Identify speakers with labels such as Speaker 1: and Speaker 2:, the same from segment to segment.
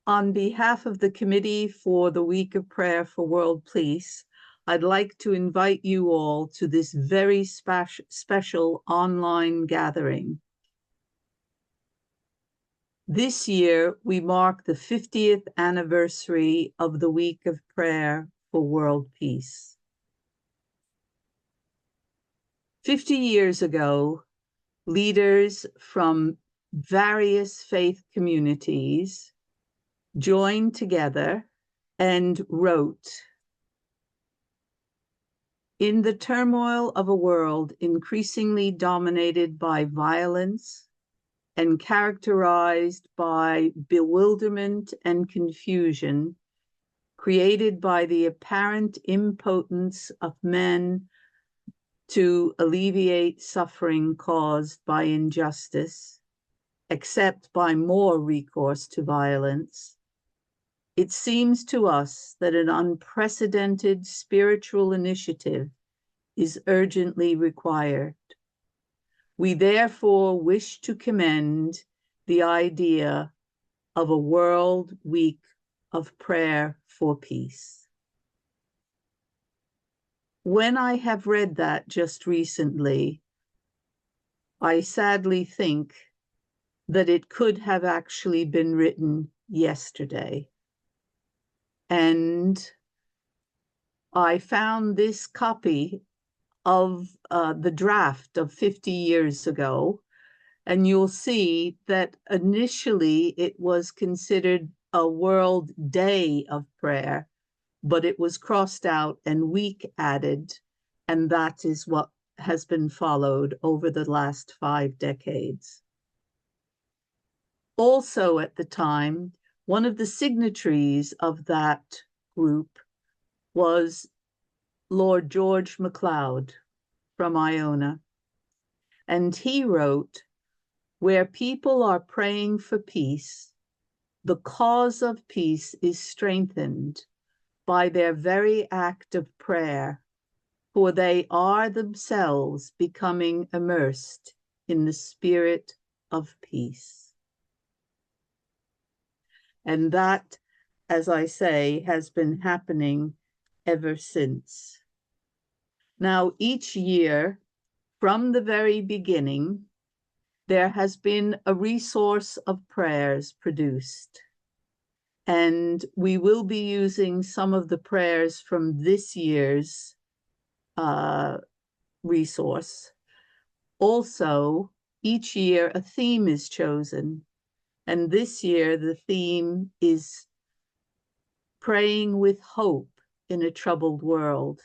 Speaker 1: On behalf of the Committee for the Week of Prayer for World Peace, I'd like to invite you all to this very special online gathering. This year, we mark the 50th anniversary of the Week of Prayer for World Peace. 50 years ago, leaders from various faith communities joined together and wrote, "In the turmoil of a world increasingly dominated by violence and characterized by bewilderment and confusion, created by the apparent impotence of men to alleviate suffering caused by injustice, except by more recourse to violence, it seems to us that an unprecedented spiritual initiative is urgently required. We therefore wish to commend the idea of a World Week of Prayer for Peace." When I have read that just recently, I sadly think that it could have actually been written yesterday. And I found this copy of the draft of 50 years ago, and you'll see that initially it was considered a World Day of Prayer, but it was crossed out and week added, and that is what has been followed over the last 5 decades. Also at the time, one of the signatories of that group was Lord George MacLeod from Iona. And he wrote, "Where people are praying for peace, the cause of peace is strengthened by their very act of prayer, for they are themselves becoming immersed in the spirit of peace." And that, as I say, has been happening ever since. Now, each year, from the very beginning, there has been a resource of prayers produced. And we will be using some of the prayers from this year's resource. Also, each year a theme is chosen. And this year the theme is praying with hope in a troubled world.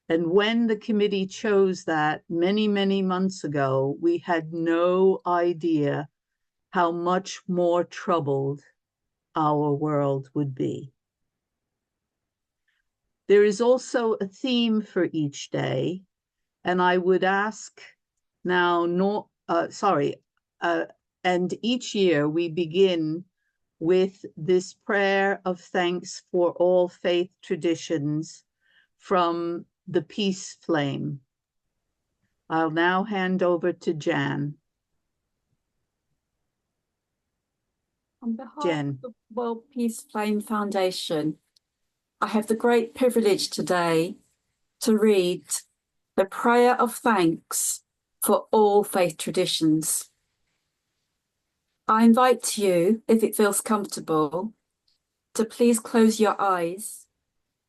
Speaker 1: And when the committee chose that many, many months ago, we had no idea how much more troubled our world would be. There is also a theme for each day, and I would ask now, and each year we begin with this prayer of thanks for all faith traditions from the Peace Flame. I'll now hand over to Jan.
Speaker 2: On behalf of the World Peace Flame Foundation, I have the great privilege today to read the prayer of thanks for all faith traditions. I invite you, if it feels comfortable, to please close your eyes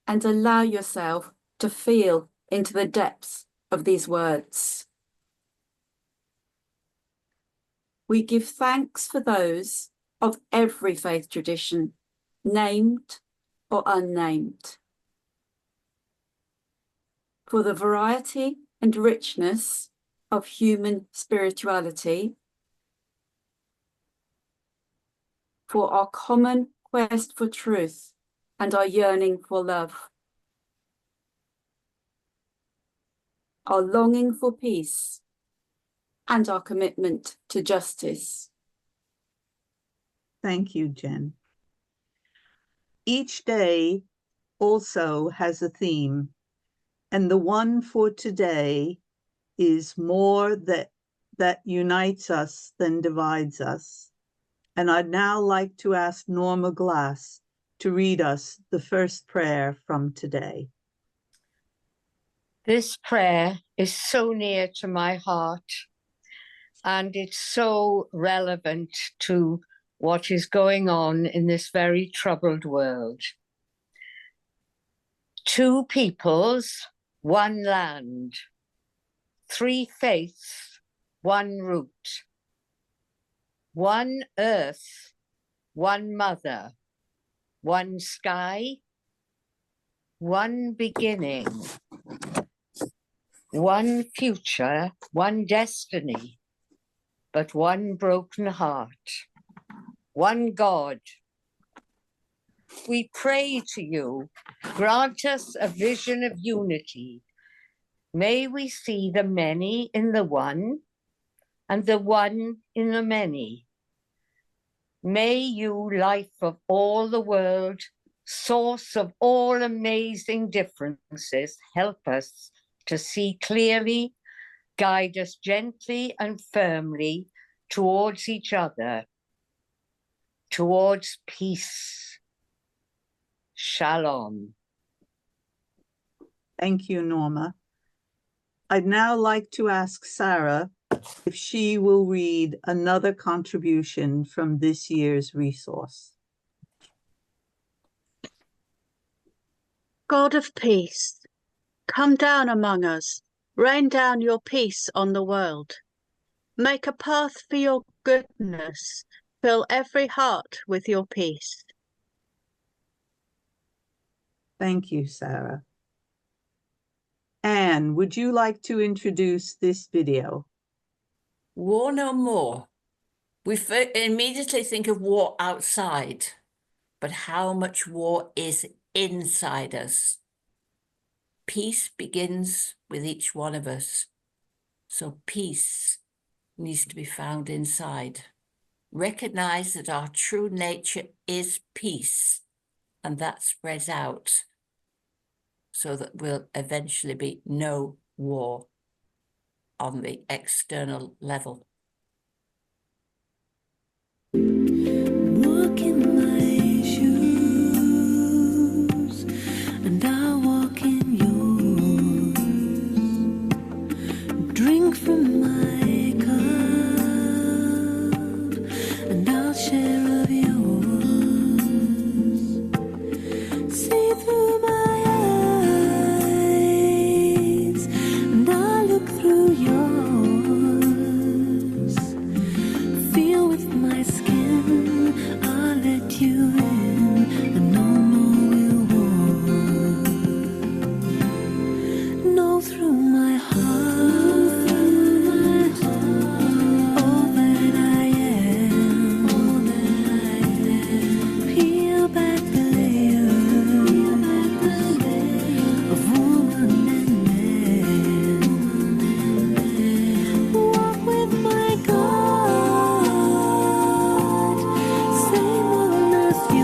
Speaker 2: and allow yourself to feel into the depths of these words. We give thanks for those of every faith tradition, named or unnamed, for the variety and richness of human spirituality, for our common quest for truth and our yearning for love, our longing for peace, and our commitment to justice.
Speaker 1: Thank you, Jen. Each day also has a theme, and the one for today is more that unites us than divides us. And I'd now like to ask Norma Glass to read us the first prayer from today.
Speaker 3: This prayer is so near to my heart, and it's so relevant to what is going on in this very troubled world. Two peoples, one land. Three faiths, one root. One earth, one mother. One sky, one beginning. One future, one destiny, but one broken heart. One God. We pray to you, grant us a vision of unity. May we see the many in the one, and the one in the many. May you, life of all the world, source of all amazing differences, help us to see clearly, guide us gently and firmly towards each other, towards peace. Shalom.
Speaker 1: Thank you, Norma. I'd now like to ask Sarah if she will read another contribution from this year's resource.
Speaker 4: God of peace, come down among us, rain down your peace on the world. Make a path for your goodness, fill every heart with your peace.
Speaker 1: Thank you, Sarah. Anne, would you like to introduce this video?
Speaker 5: War no more. We immediately think of war outside, but how much war is inside us? Peace begins with each one of us. So peace needs to be found inside. Recognize that our true nature is peace, and that spreads out so that will eventually be no war on the external level.
Speaker 6: Walk in my shoes, and I'll walk in yours. Drink from my cup, and I'll share of yours. See through my eyes, and I'll look through yours. Feel with my skin, I'll let you in, and no more will war. Know through my heart, all that I am, peel back the layers of woman and man. Walk with my God, same old as you.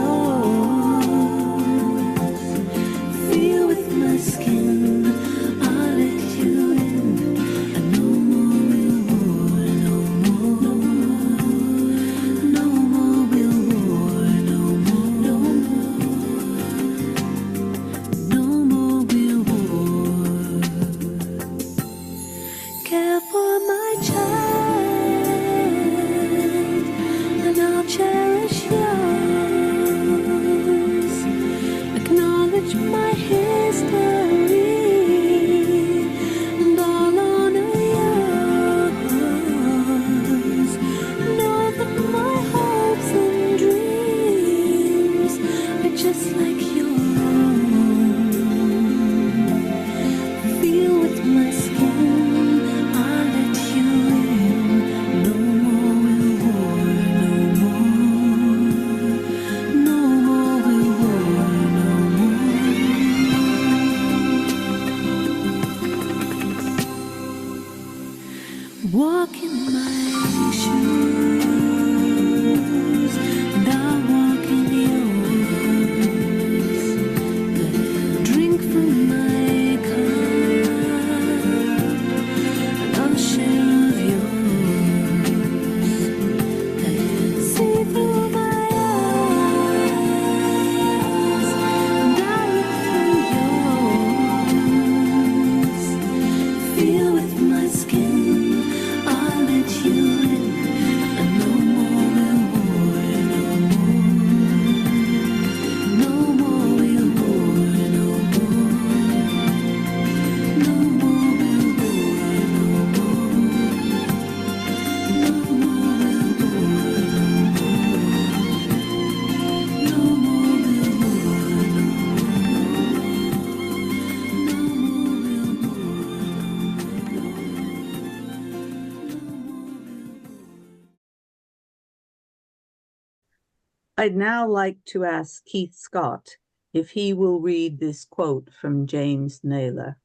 Speaker 1: I'd now like to ask Keith Scott if he will read this quote from James Naylor.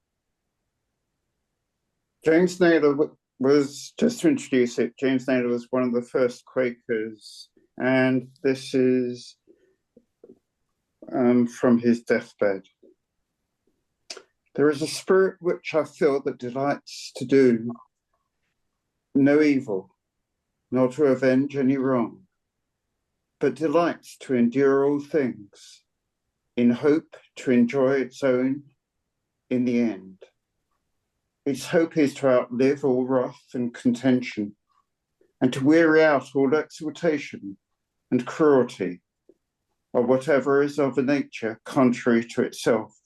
Speaker 7: James Naylor was, just to introduce it, James Naylor was one of the first Quakers, and this is from his deathbed. There is a spirit which I feel that delights to do no evil, nor to avenge any wrong, but delights to endure all things, in hope to enjoy its own in the end. Its hope is to outlive all wrath and contention, and to weary out all exhortation and cruelty, or whatever is of a nature contrary to itself.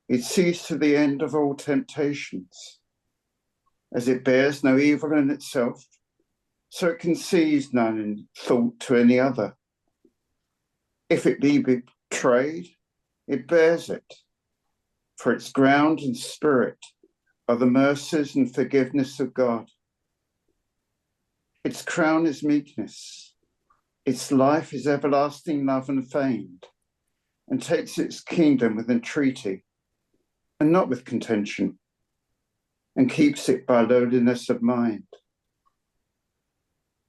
Speaker 7: It sees to the end of all temptations, as it bears no evil in itself, so it conceives none in thought to any other. If it be betrayed, it bears it, for its ground and spirit are the mercies and forgiveness of God. Its crown is meekness, its life is everlasting love unfeigned, and takes its kingdom with entreaty, and not with contention, and keeps it by lowliness of mind.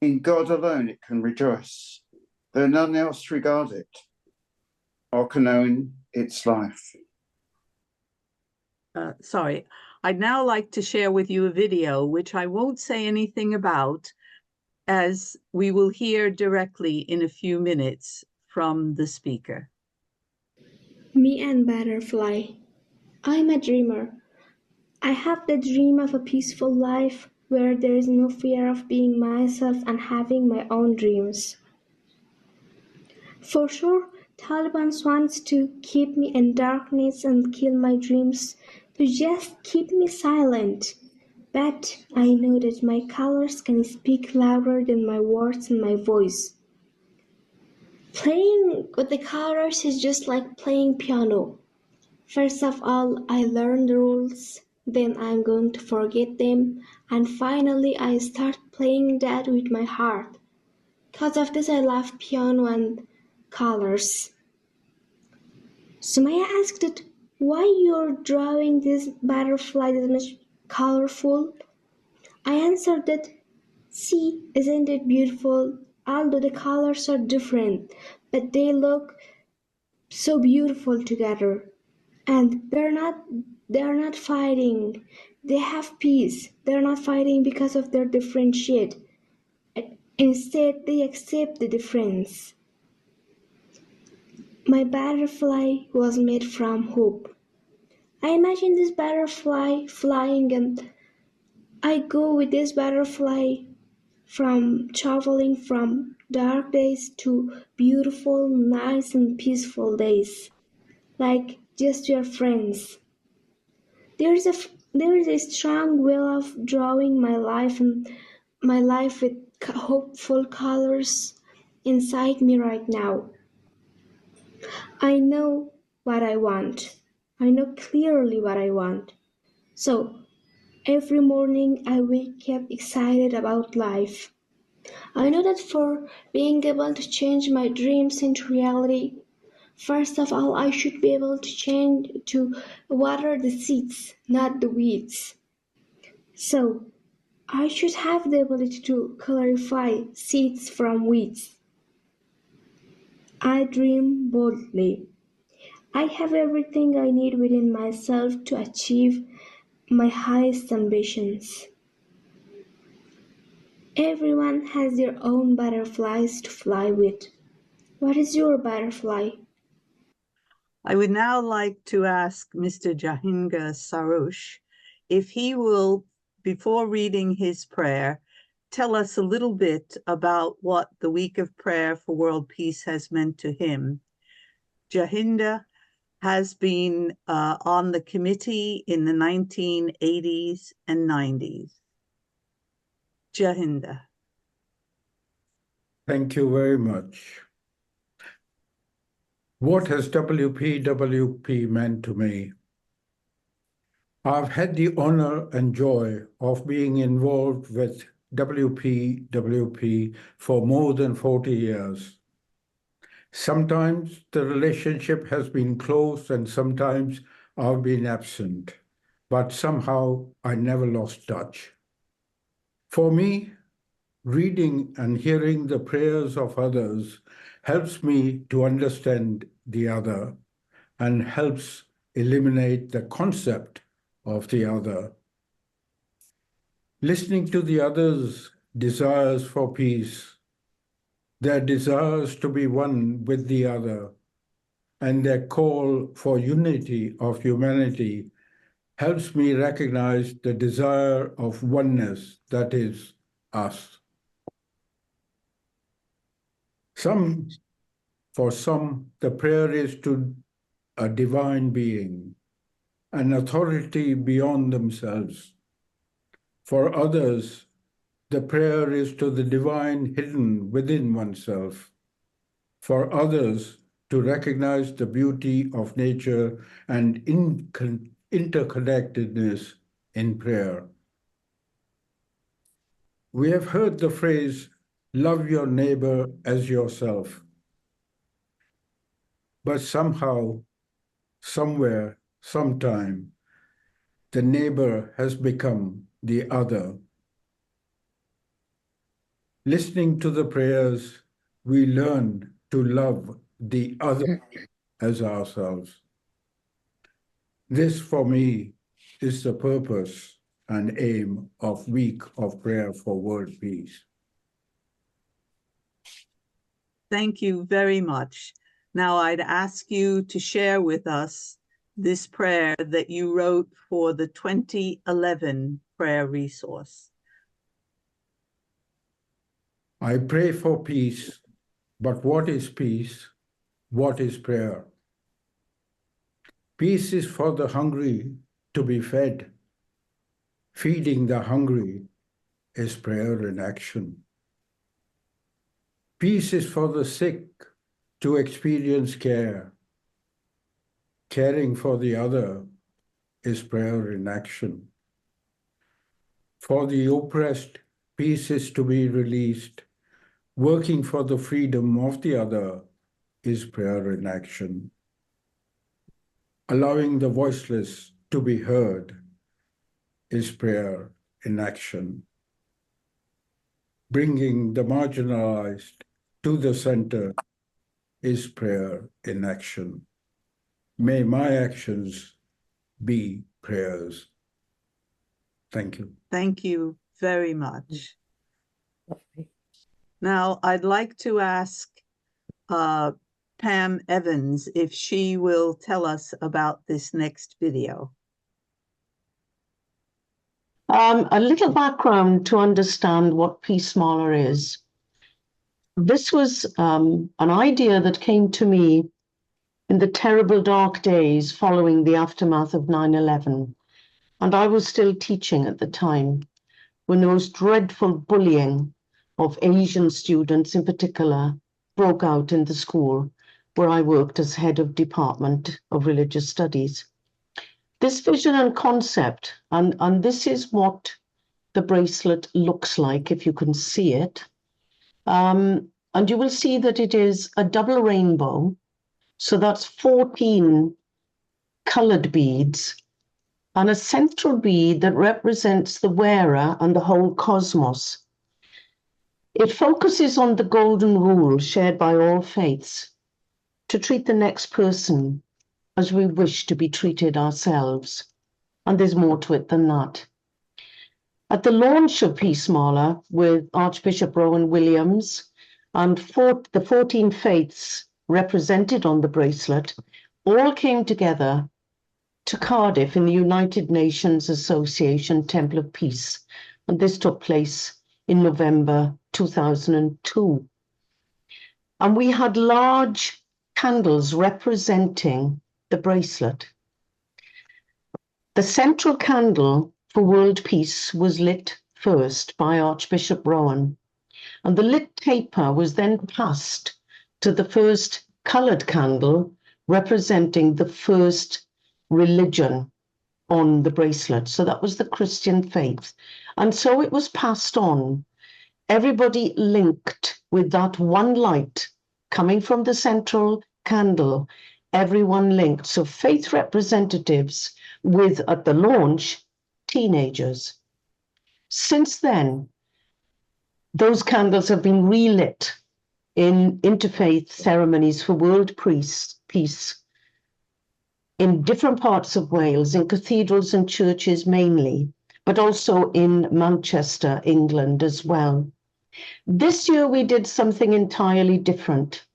Speaker 7: In God alone it can rejoice, though none else regard it, or can own its life.
Speaker 1: Sorry, I'd now like to share with you a video, which I won't say anything about, as we will hear directly in a few minutes from the speaker.
Speaker 8: Me and Butterfly. I'm a dreamer. I have the dream of a peaceful life where there is no fear of being myself and having my own dreams. For sure, Taliban wants to keep me in darkness and kill my dreams, to just keep me silent. But I know that my colors can speak louder than my words and my voice. Playing with the colors is just like playing piano. First of all, I learn the rules, then I'm going to forget them, and finally I start playing that with my heart. Because of this, I love piano and colors. Sumaya asked it, why you're drawing this butterfly this much colorful? I answered that, see, isn't it beautiful? Although the colors are different, but they look so beautiful together. And they're not fighting. They have peace. They're not fighting because of their different shade. Instead, they accept the difference. My butterfly was made from hope. I imagine this butterfly flying, and I go with this butterfly from traveling from dark days to beautiful, nice, and peaceful days, like just your friends. There is a strong will of drawing my life with hopeful colors inside me right now. I know what I want. I know clearly what I want. So every morning I wake up excited about life. I know that for being able to change my dreams into reality, first of all, I should be able to water the seeds, not the weeds. So, I should have the ability to clarify seeds from weeds. I dream boldly. I have everything I need within myself to achieve my highest ambitions. Everyone has their own butterflies to fly with. What is your butterfly?
Speaker 1: I would now like to ask Mr. Jehangir Sarosh if he will, before reading his prayer, tell us a little bit about what the Week of Prayer for World Peace has meant to him. Jehangir has been on the committee in the 1980s and 90s. Jehangir.
Speaker 9: Thank you very much. What has WPWP meant to me? I've had the honor and joy of being involved with WPWP for more than 40 years. Sometimes the relationship has been close and sometimes I've been absent, but somehow I never lost touch. For me, reading and hearing the prayers of others helps me to understand the other and helps eliminate the concept of the other. Listening to the others' desires for peace, their desires to be one with the other, and their call for unity of humanity helps me recognize the desire of oneness that is us. For some, the prayer is to a divine being, an authority beyond themselves. For others, the prayer is to the divine hidden within oneself. For others, to recognize the beauty of nature and interconnectedness in prayer. We have heard the phrase, love your neighbor as yourself. But somehow, somewhere, sometime, the neighbor has become the other. Listening to the prayers, we learn to love the other as ourselves. This, for me, is the purpose and aim of Week of Prayer for World Peace.
Speaker 1: Thank you very much. Now I'd ask you to share with us this prayer that you wrote for the 2011 prayer resource.
Speaker 9: I pray for peace, but what is peace? What is prayer? Peace is for the hungry to be fed. Feeding the hungry is prayer in action. Peace is for the sick to experience care. Caring for the other is prayer in action. For the oppressed, peace is to be released. Working for the freedom of the other is prayer in action. Allowing the voiceless to be heard is prayer in action. Bringing the marginalized to the center is prayer in action. May my actions be prayers. Thank you.
Speaker 1: Thank you very much. Now, I'd like to ask Pam Evans if she will tell us about this next video.
Speaker 10: A little background to understand what Peace Smaller is. This was an idea that came to me in the terrible dark days following the aftermath of 9/11. And I was still teaching at the time when the most dreadful bullying of Asian students in particular broke out in the school where I worked as head of Department of Religious Studies. This vision and concept, and this is what the bracelet looks like, if you can see it. And you will see that it is a double rainbow. So that's 14 colored beads and a central bead that represents the wearer and the whole cosmos. It focuses on the golden rule shared by all faiths to treat the next person as we wish to be treated ourselves. And there's more to it than that. At the launch of Peace Smaller with Archbishop Rowan Williams and the 14 faiths represented on the bracelet all came together to Cardiff in the United Nations Association Temple of Peace. And this took place in November 2002. And we had large candles representing the bracelet. The central candle for world peace was lit first by Archbishop Rowan, and the lit taper was then passed to the first coloured candle representing the first religion on the bracelet. So that was the Christian faith. And so it was passed on. Everybody linked with that one light coming from the central candle, everyone linked. So faith representatives with, at the launch, teenagers. Since then, those candles have been relit in interfaith ceremonies for world peace in different parts of Wales, in cathedrals and churches mainly, but also in Manchester, England as well. This year we did something entirely different.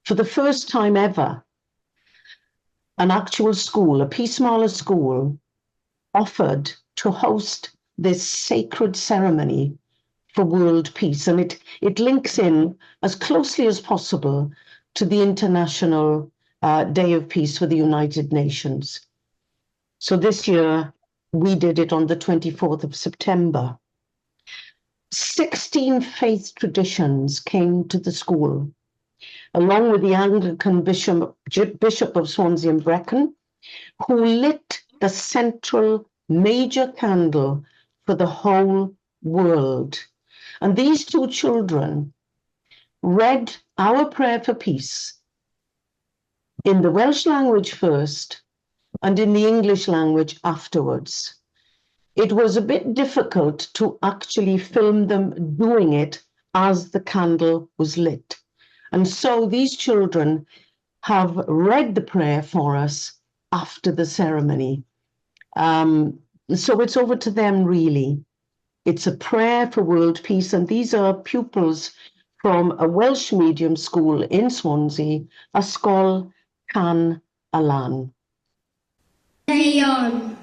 Speaker 10: For the first time ever, an actual school, a Peace Marler school, offered to host this sacred ceremony for world peace. And it links in as closely as possible to the International Day of Peace for the United Nations. So this year, we did it on the 24th of September. 16 faith traditions came to the school, along with the Anglican Bishop of Swansea and Brecon, who lit the central major candle for the whole world. And these two children read our prayer for peace in the Welsh language first and in the English language afterwards. It was a bit difficult to actually film them doing it as the candle was lit. And so these children have read the prayer for us after the ceremony. So it's over to them, really. It's a prayer for world peace, and these are pupils from a Welsh medium school in Swansea, Ysgol Can Alan.
Speaker 8: Leon.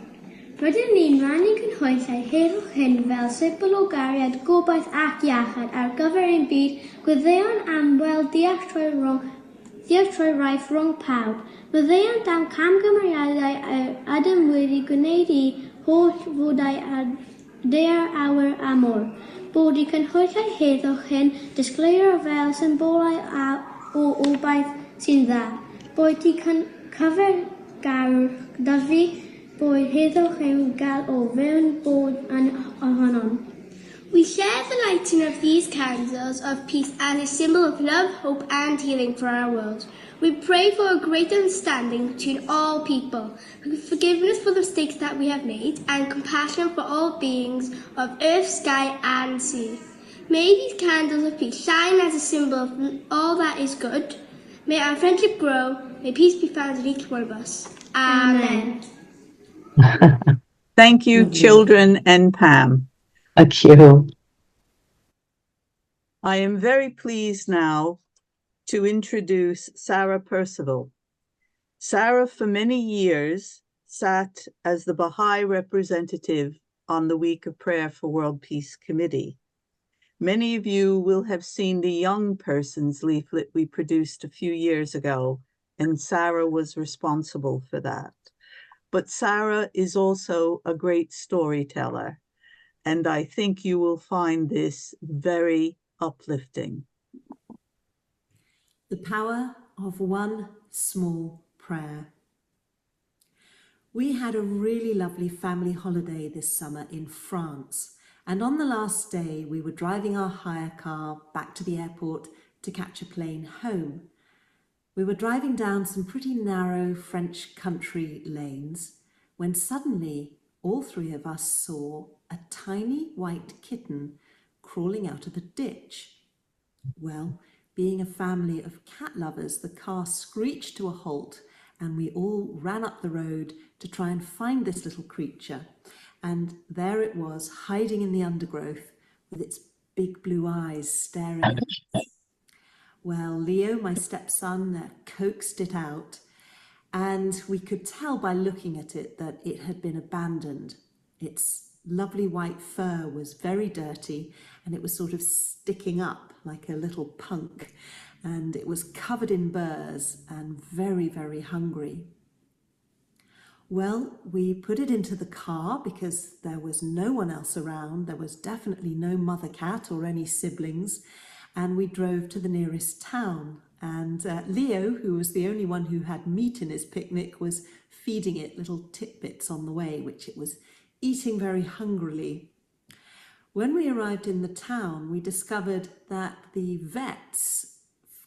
Speaker 8: Rydyn ni'n rannu cynhwysau heddwch hyn fel symbol o gariad, gobaith ac iachad ar gyfer ein byd, gwyddeuon am weld dealltwraeth rhwng pawb. Gwyddeuon am camgymeriadau Adam wedi gwneud I holl fodau a dear awyr amor. Bod I cynhwysau heddwch hyn disgleirio fel symbolau o obaith sy'n dda. Bod I cyfergarwr gyda fi, bod heddwch yn gael o fewn bod yn ohonom. We share the lighting of these candles of peace as a symbol of love, hope and healing for our world. We pray for a great understanding between all people, forgiveness for the mistakes that we have made, and compassion for all beings of earth, sky and sea. May these candles of peace shine as a symbol of all that is good. May our friendship grow. May peace be found in each one of us. Amen.
Speaker 1: Thank you, children and Pam.
Speaker 10: Thank you.
Speaker 1: I am very pleased now to introduce Sarah Percival. Sarah, for many years, sat as the Baha'i representative on the Week of Prayer for World Peace Committee. Many of you will have seen the young persons leaflet we produced a few years ago, and Sarah was responsible for that. But Sarah is also a great storyteller, and I think you will find this very uplifting.
Speaker 11: The power of one small prayer. We had a really lovely family holiday this summer in France, and on the last day we were driving our hire car back to the airport to catch a plane home. We were driving down some pretty narrow French country lanes when suddenly all three of us saw a tiny white kitten crawling out of a ditch. Well, being a family of cat lovers, the car screeched to a halt and we all ran up the road to try and find this little creature. And there it was, hiding in the undergrowth with its big blue eyes staring at us. Well, Leo, my stepson, coaxed it out, and we could tell by looking at it that it had been abandoned. Its lovely white fur was very dirty and it was sort of sticking up like a little punk, and it was covered in burrs and very, very hungry. Well, we put it into the car because there was no one else around. There was definitely no mother cat or any siblings, and we drove to the nearest town. And Leo, who was the only one who had meat in his picnic, was feeding it little tidbits on the way, which it was eating very hungrily. When we arrived in the town, we discovered that the vets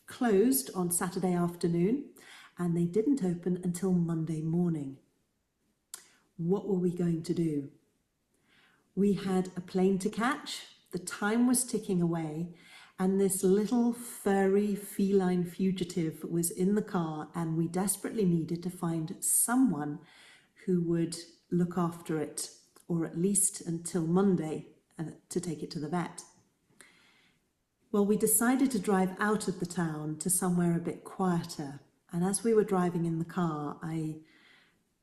Speaker 11: closed on Saturday afternoon and they didn't open until Monday morning. What were we going to do? We had a plane to catch, the time was ticking away, and this little furry feline fugitive was in the car, and we desperately needed to find someone who would look after it, or at least until Monday, to take it to the vet. Well, we decided to drive out of the town to somewhere a bit quieter, and as we were driving in the car, I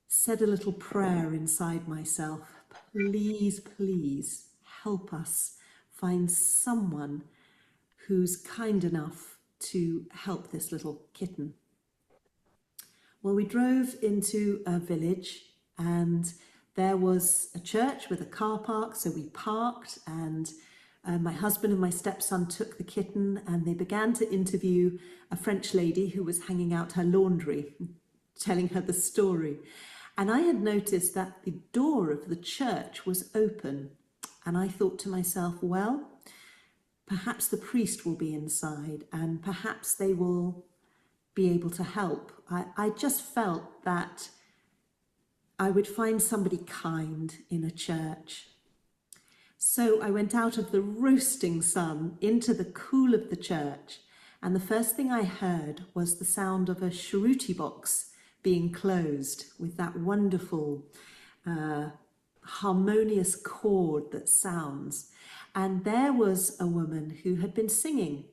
Speaker 11: said a little prayer inside myself. Please, please help us find someone who's kind enough to help this little kitten. Well, we drove into a village and there was a church with a car park, so we parked, and my husband and my stepson took the kitten and they began to interview a French lady who was hanging out her laundry, telling her the story. And I had noticed that the door of the church was open, and I thought to myself, well, perhaps the priest will be inside and perhaps they will be able to help. I just felt that I would find somebody kind in a church. So I went out of the roasting sun into the cool of the church, and the first thing I heard was the sound of a cheruti box being closed with that wonderful harmonious chord that sounds. And there was a woman who had been singing.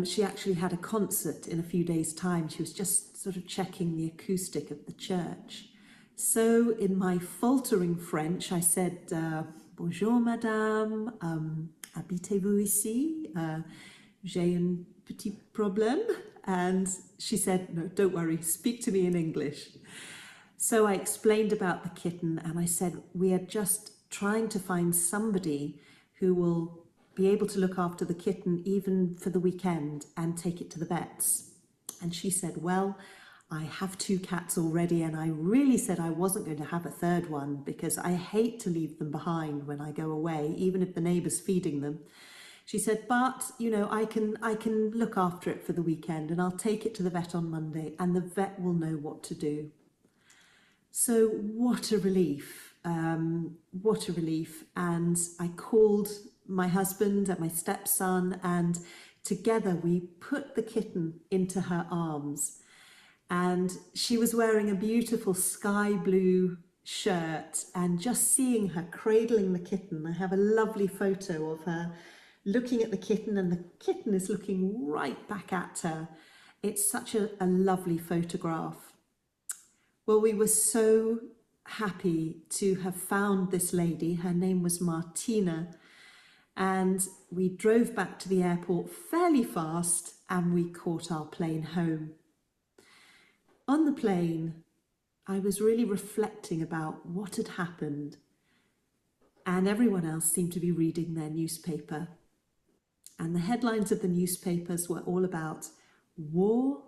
Speaker 11: She actually had a concert in a few days' time. She was just sort of checking the acoustic of the church. So in my faltering French, I said, bonjour madame, habitez-vous ici? J'ai un petit problème. And she said, no, don't worry, speak to me in English. So I explained about the kitten and I said, we are just trying to find somebody who will be able to look after the kitten even for the weekend and take it to the vets. And she said, well, I have 2 cats already, and I really said I wasn't going to have a third one because I hate to leave them behind when I go away, even if the neighbour's feeding them. She said, but, you know, I can look after it for the weekend and I'll take it to the vet on Monday and the vet will know what to do. So what a relief, what a relief. And I called my husband and my stepson, and together we put the kitten into her arms. And she was wearing a beautiful sky blue shirt, and just seeing her cradling the kitten, I have a lovely photo of her looking at the kitten, and the kitten is looking right back at her. It's such a lovely photograph. Well, we were so happy to have found this lady. Her name was Martina, and we drove back to the airport fairly fast and we caught our plane home. On the plane, I was really reflecting about what had happened, and everyone else seemed to be reading their newspaper. And the headlines of the newspapers were all about war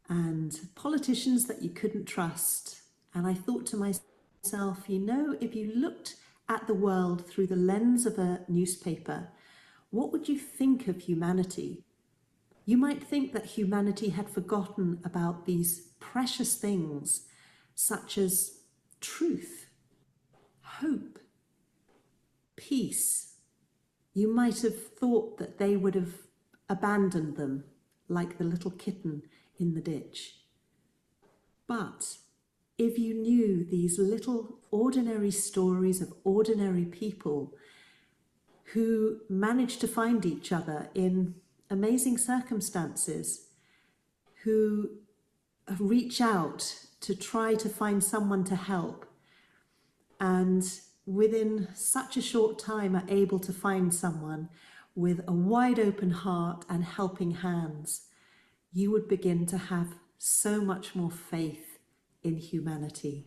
Speaker 11: and politicians that you couldn't trust. And I thought to myself, you know, if you looked at the world through the lens of a newspaper, what would you think of humanity? You might think that humanity had forgotten about these precious things such as truth, hope, peace. You might have thought that they would have abandoned them like the little kitten in the ditch. But if you knew these little ordinary stories of ordinary people who managed to find each other in amazing circumstances, who reach out to try to find someone to help, and within such a short time are able to find someone with a wide open heart and helping hands, you would begin to have so much more faith in humanity.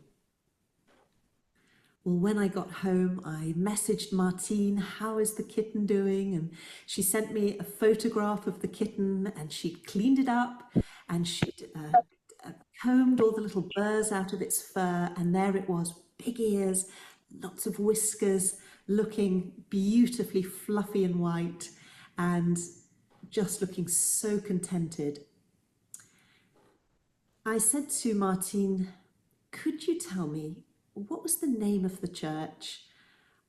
Speaker 11: Well, when I got home, I messaged Martine, how is the kitten doing? And she sent me a photograph of the kitten, and she'd cleaned it up and she'd combed all the little burrs out of its fur, and there it was, big ears, lots of whiskers, looking beautifully fluffy and white, and just looking so contented. I said to Martine, could you tell me, what was the name of the church?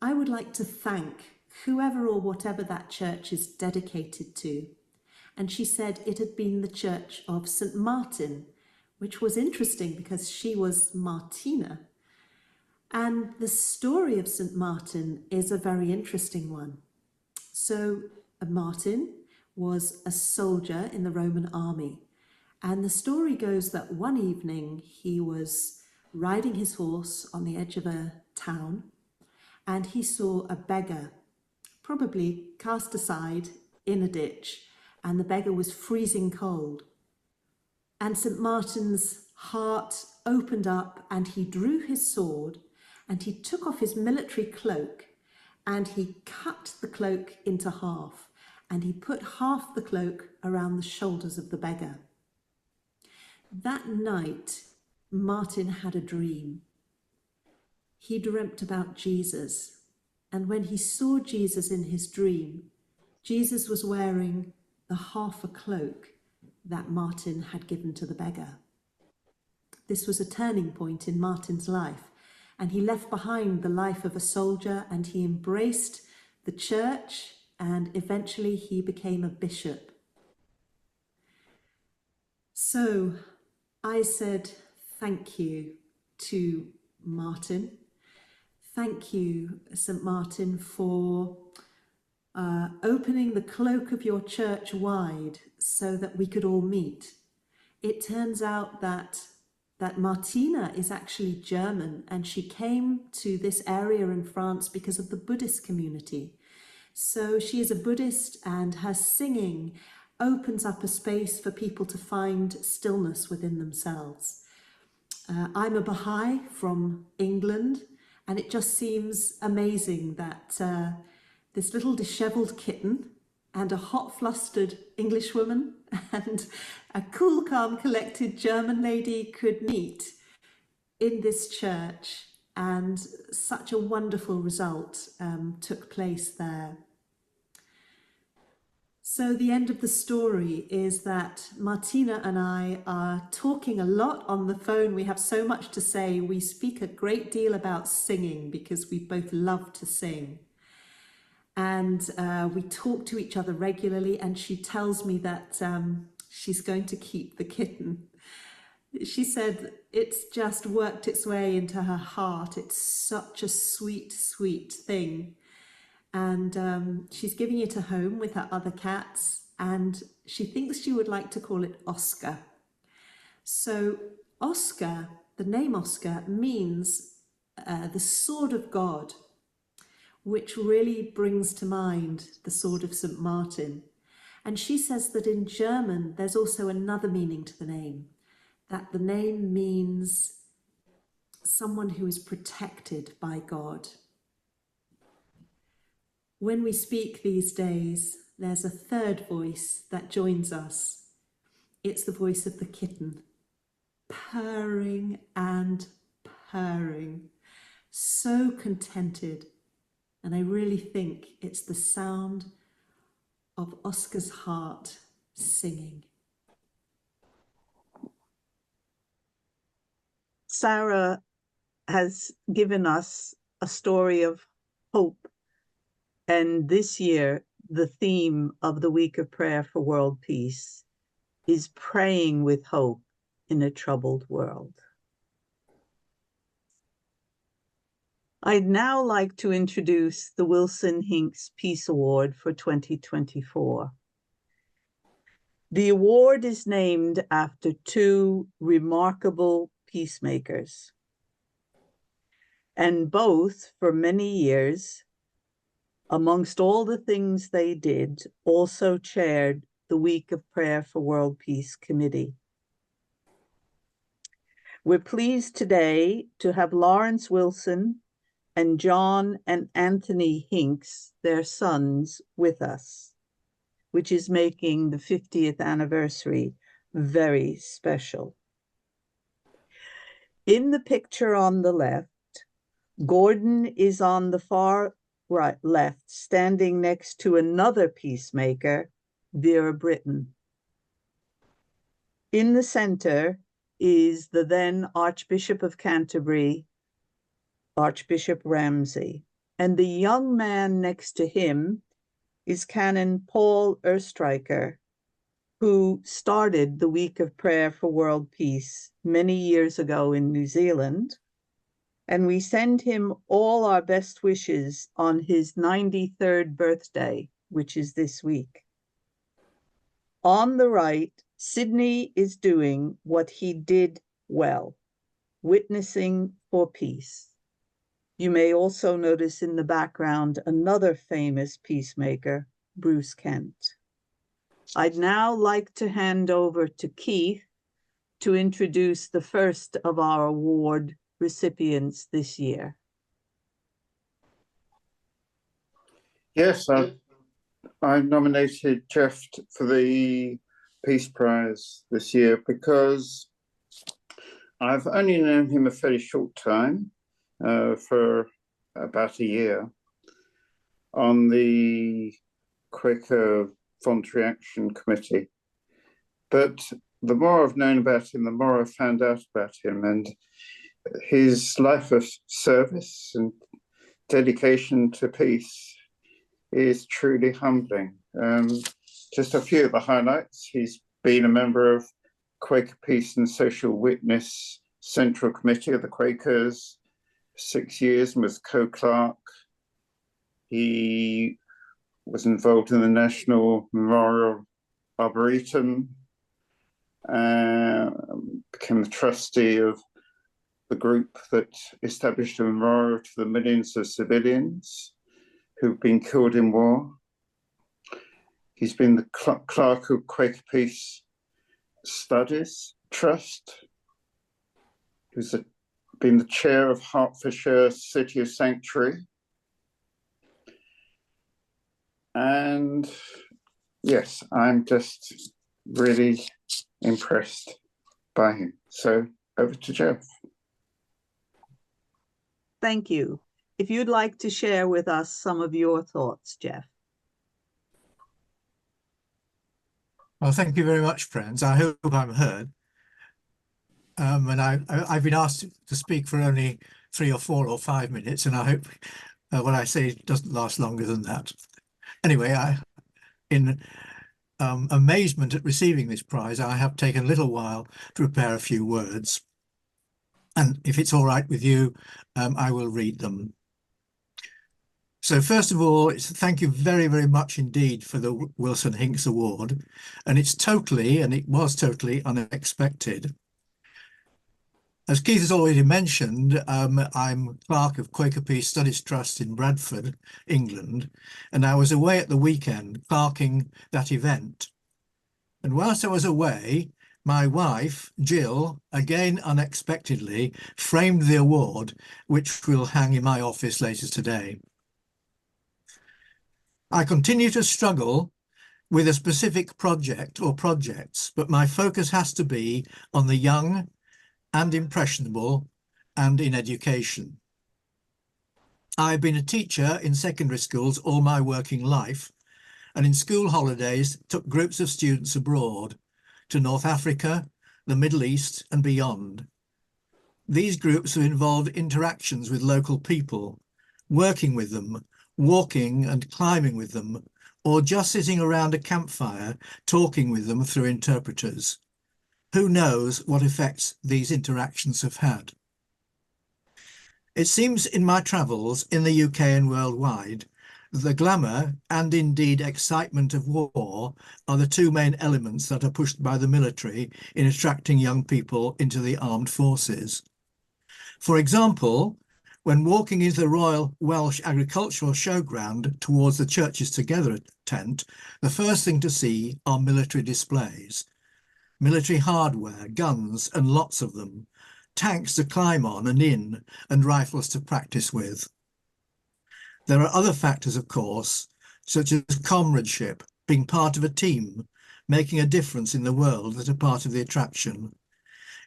Speaker 11: I would like to thank whoever or whatever that church is dedicated to. And she said it had been the Church of St. Martin, which was interesting because she was Martina. And the story of St. Martin is a very interesting one. So Martin was a soldier in the Roman army. And the story goes that one evening he was riding his horse on the edge of a town, and he saw a beggar, probably cast aside in a ditch, and the beggar was freezing cold. And St. Martin's heart opened up, and he drew his sword, and he took off his military cloak, and he cut the cloak into half, and he put half the cloak around the shoulders of the beggar. That night, Martin had a dream. He dreamt about Jesus, and when he saw Jesus in his dream, Jesus was wearing the half a cloak that Martin had given to the beggar. This was a turning point in Martin's life, and he left behind the life of a soldier, and he embraced the church, and eventually he became a bishop. So I said thank you to Martin. Thank you, St. Martin, for opening the cloak of your church wide so that we could all meet. It turns out that Martina is actually German, and she came to this area in France because of the Buddhist community. So she is a Buddhist, and her singing opens up a space for people to find stillness within themselves. I'm a Baha'i from England, and it just seems amazing that this little dishevelled kitten and a hot, flustered Englishwoman and a cool, calm, collected German lady could meet in this church, and such a wonderful result took place there. So the end of the story is that Martina and I are talking a lot on the phone. We have so much to say. We speak a great deal about singing because we both love to sing. And we talk to each other regularly, and she tells me that she's going to keep the kitten. She said it's just worked its way into her heart. It's such a sweet, sweet thing. And she's giving it a home with her other cats, and she thinks she would like to call it Oscar. So Oscar, the name Oscar, means the sword of God, which really brings to mind the sword of St. Martin. And she says that in German, there's also another meaning to the name, that the name means someone who is protected by God. When we speak these days, there's a third voice that joins us. It's the voice of the kitten, purring and purring, so contented. And I really think it's the sound of Oscar's heart singing.
Speaker 1: Sarah has given us a story of hope. And this year, the theme of the Week of Prayer for World Peace is praying with hope in a troubled world. I'd now like to introduce the Wilson Hinkes Peace Award for 2024. The award is named after two remarkable peacemakers, and both, for many years, amongst all the things they did, also chaired the Week of Prayer for World Peace Committee. We're pleased today to have Lawrence Wilson and John and Anthony Hinkes, their sons, with us, which is making the 50th anniversary very special. In the picture on the left, Gordon is on the far right, left, standing next to another peacemaker, Vera Brittain. In the center is the then Archbishop of Canterbury, Archbishop Ramsay, and the young man next to him is Canon Paul Erstreicher, who started the Week of Prayer for World Peace many years ago in New Zealand, and we send him all our best wishes on his 93rd birthday, which is this week. On the right, Sydney is doing what he did well, witnessing for peace. You may also notice in the background another famous peacemaker, Bruce Kent. I'd now like to hand over to Keith to introduce the first of our award recipients this year.
Speaker 7: Yes, I nominated Jeff for the Peace Prize this year because I've only known him a fairly short time, for about a year, on the Quaker Voluntary Action Committee. But the more I've known about him, the more I've found out about him, and his life of service and dedication to peace is truly humbling. Just a few of the highlights: he's been a member of Quaker Peace and Social Witness Central Committee of the Quakers 6 years and was co-clerk. He was involved in the National Memorial Arboretum, became the trustee of the group that established a memorial to the millions of civilians who've been killed in war. He's been the clerk of Quaker Peace Studies Trust. He's been the chair of Hertfordshire City of Sanctuary. And yes, I'm just really impressed by him. So over to Jeff.
Speaker 1: Thank you. If you'd like to share with us some of your thoughts, Jeff.
Speaker 12: Well, thank you very much, friends. I hope I'm heard. And I've been asked to speak for only 3 or 4 or 5 minutes, and I hope what I say doesn't last longer than that. Anyway, in amazement at receiving this prize, I have taken a little while to prepare a few words. And if it's all right with you, I will read them. So first of all, thank you very, very much indeed for the Wilson Hinkes Award. And it was totally unexpected. As Keith has already mentioned, I'm clerk of Quaker Peace Studies Trust in Bradford, England, and I was away at the weekend clerking that event. And whilst I was away, my wife, Jill, again unexpectedly, framed the award, which will hang in my office later today. I continue to struggle with a specific project or projects, but my focus has to be on the young and impressionable and in education. I've been a teacher in secondary schools all my working life, and in school holidays took groups of students abroad to North Africa, the Middle East and beyond. These groups have involved interactions with local people, working with them, walking and climbing with them, or just sitting around a campfire talking with them through interpreters. Who knows what effects these interactions have had? It seems in my travels in the UK and worldwide, the glamour and indeed excitement of war are the two main elements that are pushed by the military in attracting young people into the armed forces. For example, when walking into the Royal Welsh Agricultural Showground towards the Churches Together tent, the first thing to see are military displays. Military hardware, guns, and lots of them, tanks to climb on and in, and rifles to practice with. There are other factors, of course, such as comradeship, being part of a team, making a difference in the world that are part of the attraction.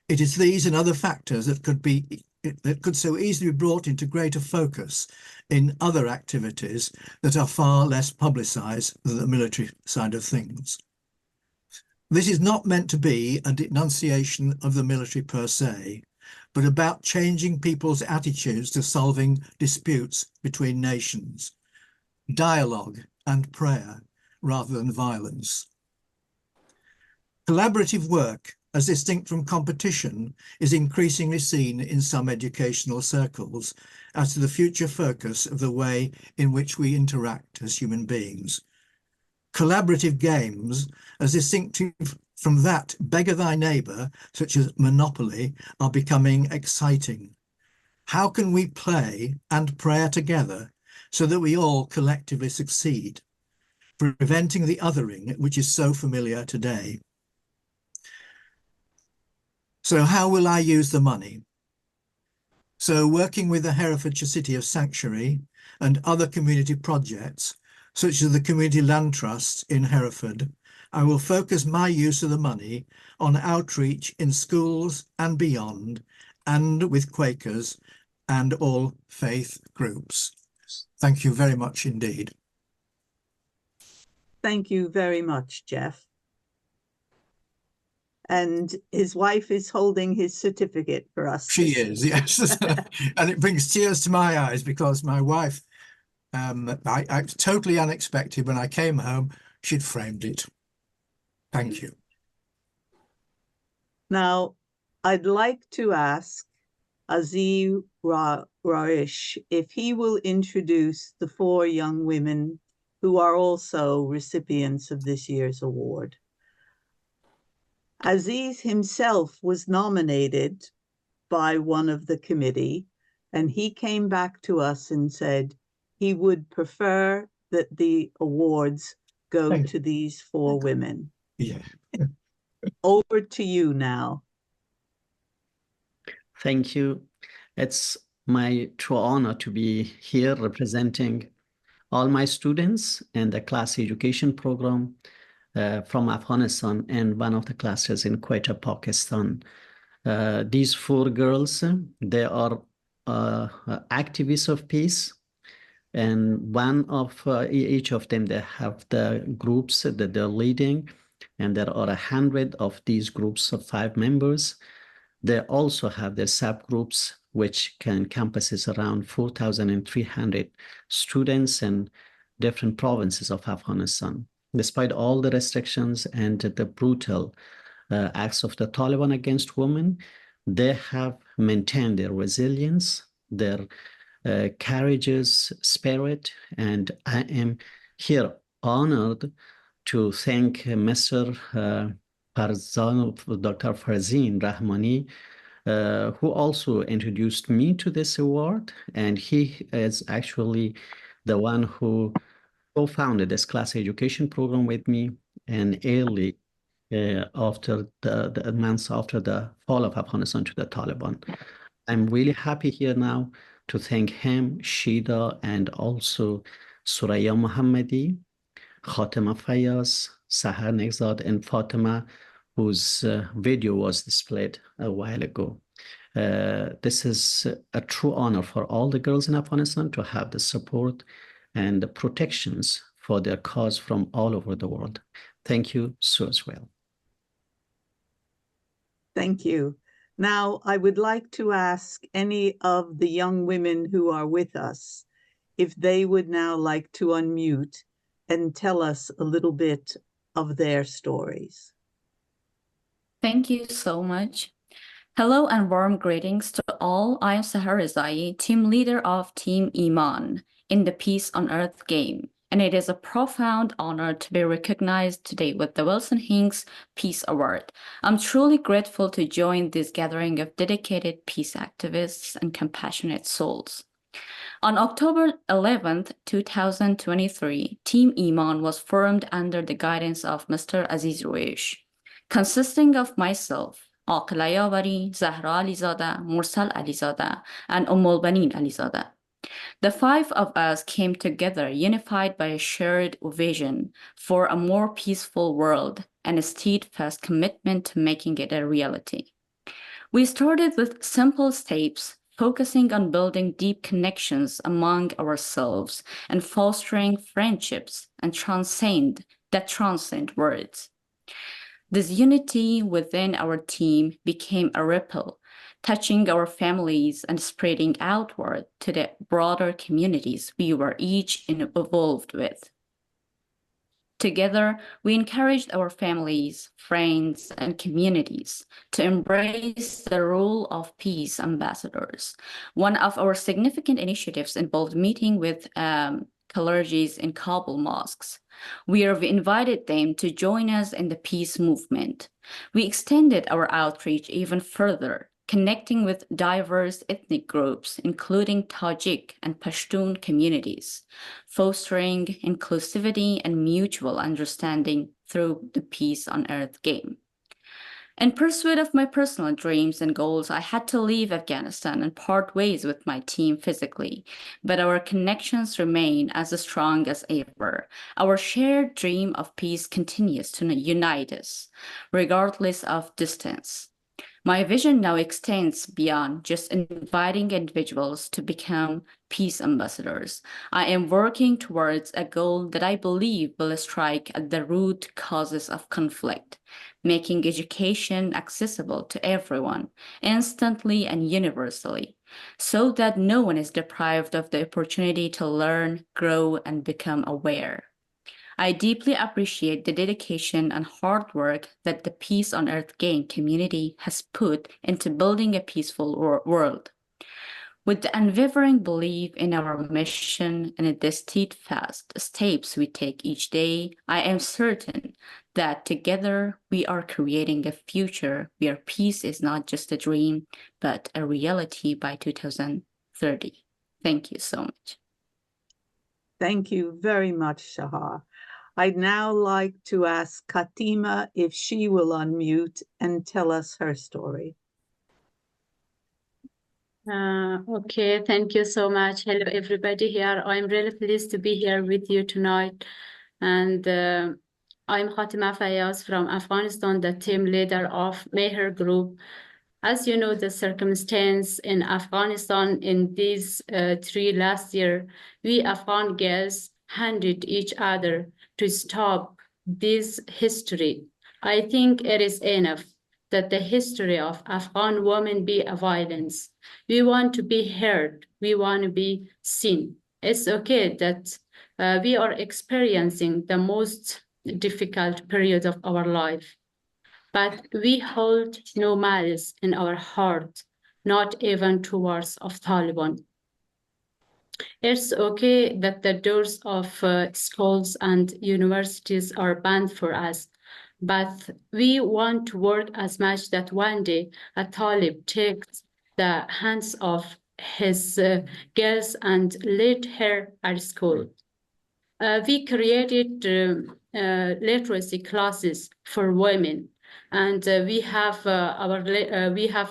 Speaker 12: It is these and other factors that could be that could so easily be brought into greater focus in other activities that are far less publicised than the military side of things. This is not meant to be a denunciation of the military per se, but about changing people's attitudes to solving disputes between nations, dialogue and prayer rather than violence. Collaborative work, as distinct from competition, is increasingly seen in some educational circles as to the future focus of the way in which we interact as human beings. Collaborative games, as distinctive from that beggar thy neighbour, such as Monopoly, are becoming exciting. How can we play and pray together so that we all collectively succeed, preventing the othering which is so familiar today? So how will I use the money? So working with the Herefordshire City of Sanctuary and other community projects, such as the Community Land Trust in Hereford, I will focus my use of the money on outreach in schools and beyond, and with Quakers and all faith groups. Thank you very much indeed.
Speaker 1: Thank you very much, Jeff. And his wife is holding his certificate for us.
Speaker 12: She is, yes. And it brings tears to my eyes because my wife, I was totally unexpected when I came home, she'd framed it. Thank you.
Speaker 1: Now, I'd like to ask Aziz Raish if he will introduce the 4 young women who are also recipients of this year's award. Aziz himself was nominated by one of the committee, and he came back to us and said he would prefer that the awards go to these 4 women.
Speaker 12: Yeah.
Speaker 1: Over to you now.
Speaker 13: Thank you. It's my true honor to be here representing all my students in the class education program from Afghanistan and one of the classes in Quetta, Pakistan. These 4 girls, they are activists of peace, and one of each of them, they have the groups that they're leading, and there are 100 of these groups of 5 members. They also have their subgroups, which encompasses around 4,300 students in different provinces of Afghanistan. Despite all the restrictions and the brutal acts of the Taliban against women, they have maintained their resilience, their courageous spirit, and I am here honored to thank Mr. Dr. Farzin Rahmani, who also introduced me to this award, and he is actually the one who co-founded this class education program with me, and early after the months after the fall of Afghanistan to the Taliban. I'm really happy here now to thank him, Shida, and also Suraya Mohammadi, Khatema Fayaz, Sahar Rezayi, and Fatima, whose video was displayed a while ago. This is a true honor for all the girls in Afghanistan to have the support and the protections for their cause from all over the world. Thank you so as well.
Speaker 1: Thank you. Now, I would like to ask any of the young women who are with us if they would now like to unmute and tell us a little bit of their stories.
Speaker 14: Thank you so much. Hello and warm greetings to all. I am Sahar Rezayi, team leader of Team Iman in the Peace on Earth game, and it is a profound honor to be recognized today with the Wilson Hinkes Peace Award. I'm truly grateful to join this gathering of dedicated peace activists and compassionate souls. On October 11th, 2023, Team Iman was formed under the guidance of Mr. Aziz Raish, consisting of myself, Aqila Yavari, Zahra Alizada, Mursal Alizada, and Banin Alizada. The 5 of us came together unified by a shared vision for a more peaceful world and a steadfast commitment to making it a reality. We started with simple steps, focusing on building deep connections among ourselves and fostering friendships and transcend words. This unity within our team became a ripple, touching our families and spreading outward to the broader communities we were each involved with. Together, we encouraged our families, friends, and communities to embrace the role of peace ambassadors. One of our significant initiatives involved meeting with clergies in Kabul mosques. We have invited them to join us in the peace movement. We extended our outreach even further, connecting with diverse ethnic groups, including Tajik and Pashtun communities, fostering inclusivity and mutual understanding through the Peace on Earth game. In pursuit of my personal dreams and goals, I had to leave Afghanistan and part ways with my team physically, but our connections remain as strong as ever. Our shared dream of peace continues to unite us, regardless of distance. My vision now extends beyond just inviting individuals to become peace ambassadors. I am working towards a goal that I believe will strike at the root causes of conflict, making education accessible to everyone, instantly and universally, so that no one is deprived of the opportunity to learn, grow, and become aware. I deeply appreciate the dedication and hard work that the Peace on Earth game community has put into building a peaceful world. With the unwavering belief in our mission and the steadfast steps we take each day, I am certain that together we are creating a future where peace is not just a dream, but a reality by 2030. Thank you so much.
Speaker 1: Thank you very much, Sahar. I'd now like to ask Khatema if she will unmute and tell us her story.
Speaker 15: Okay, thank you so much. Hello, everybody here. I'm really pleased to be here with you tonight. And I'm Khatema Fayaz from Afghanistan, the team leader of Meher Group. As you know, the circumstance in Afghanistan in these 3 last year, we Afghan girls handed each other to stop this history. I think it is enough that the history of Afghan women be a violence. We want to be heard. We want to be seen. It's okay that we are experiencing the most difficult period of our life, but we hold no malice in our heart, not even towards of Taliban. It's okay that the doors of schools and universities are banned for us, but we want to work as much that one day a Talib takes the hands of his girls and lead her at school. We created literacy classes for women, and we have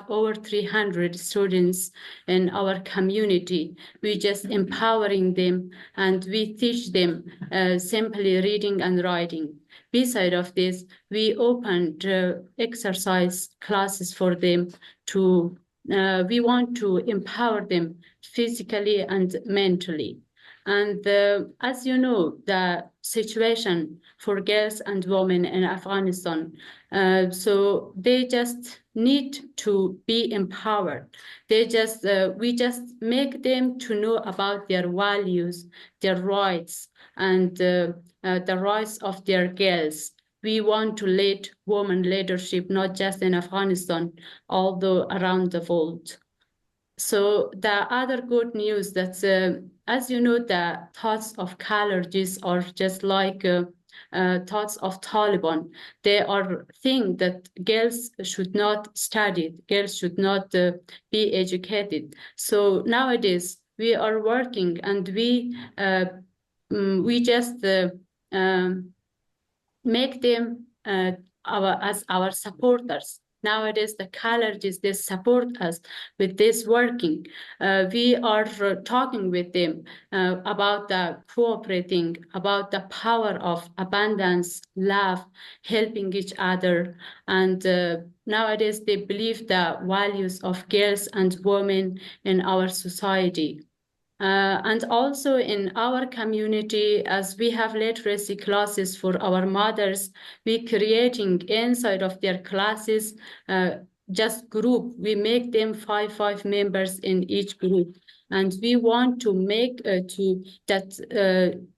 Speaker 15: over 300 students in our community. We just empowering them, and we teach them simply reading and writing. Beside of this, we opened exercise classes for them to. We want to empower them physically and mentally. And as you know, the situation for girls and women in Afghanistan, so they just need to be empowered. We just make them to know about their values, their rights, and the rights of their girls. We want to lead women leadership, not just in Afghanistan, although around the world. So the other good news that, as you know, the thoughts of clergies are just like thoughts of Taliban. They are things that girls should not study, girls should not be educated. So nowadays we are working, and we just make them as our supporters. Nowadays, the colleges, they support us with this working. We are talking with them about the cooperating, about the power of abundance, love, helping each other. And nowadays, they believe the values of girls and women in our society. And also in our community, as we have literacy classes for our mothers, we creating inside of their classes just group. We make them five members in each group. And we want to make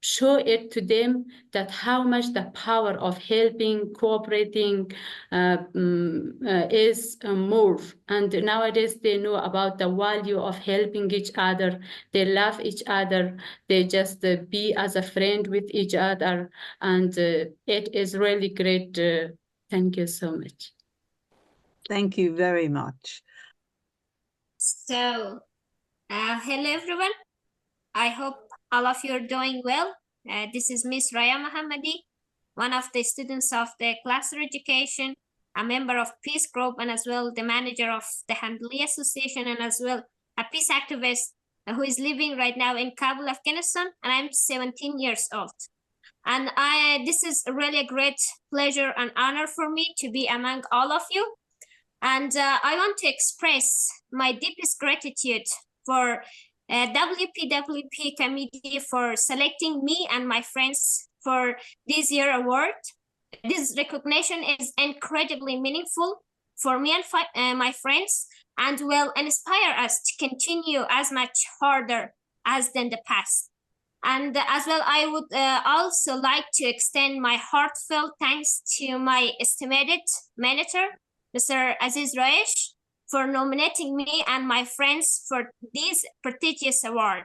Speaker 15: show it to them that how much the power of helping, cooperating is more. And nowadays they know about the value of helping each other. They love each other. They just be as a friend with each other. And it is really great. Thank you so much.
Speaker 1: Thank you very much.
Speaker 16: So, hello everyone. I hope all of you are doing well. This is Miss Suraya Mohammadi, one of the students of the Classroom Education, a member of Peace Group, and as well the manager of the Hamdali Association, and as well a peace activist who is living right now in Kabul, Afghanistan, and I'm 17 years old. And this is really a great pleasure and honor for me to be among all of you. And I want to express my deepest gratitude for WPWP committee for selecting me and my friends for this year award. This recognition is incredibly meaningful for me and my friends, and will inspire us to continue as much harder as in the past. And as well, I would also like to extend my heartfelt thanks to my estimated manager, Mr. Aziz Raish, for nominating me and my friends for this prestigious award.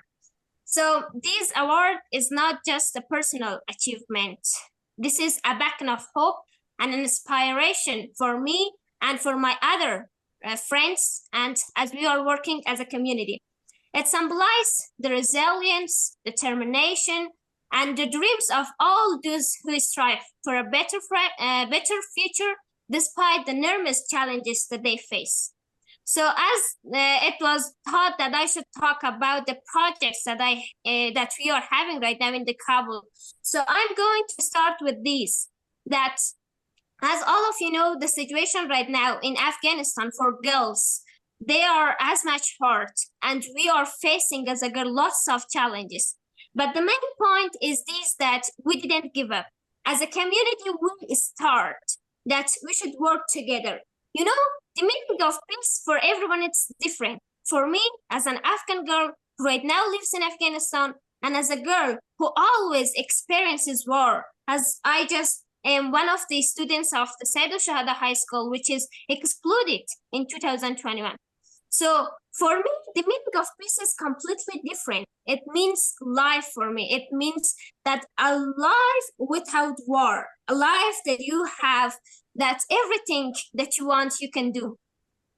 Speaker 16: So this award is not just a personal achievement. This is a beacon of hope and an inspiration for me and for my other friends, and as we are working as a community. It symbolizes the resilience, determination, and the dreams of all those who strive for a better future despite the enormous challenges that they face. So as it was thought that I should talk about the projects that that we are having right now in the Kabul. So I'm going to start with these, that as all of you know, the situation right now in Afghanistan for girls, they are as much hurt, and we are facing as a girl lots of challenges. But the main point is this, that we didn't give up. As a community, we start that we should work together. You know, the meaning of peace for everyone, it's different. For me, as an Afghan girl who right now lives in Afghanistan, and as a girl who always experiences war, as I just am one of the students of the Said al-Shahada High School, which is exploded in 2021. So for me, the meaning of peace is completely different. It means life for me. It means that a life without war, a life that you have, that everything that you want, you can do.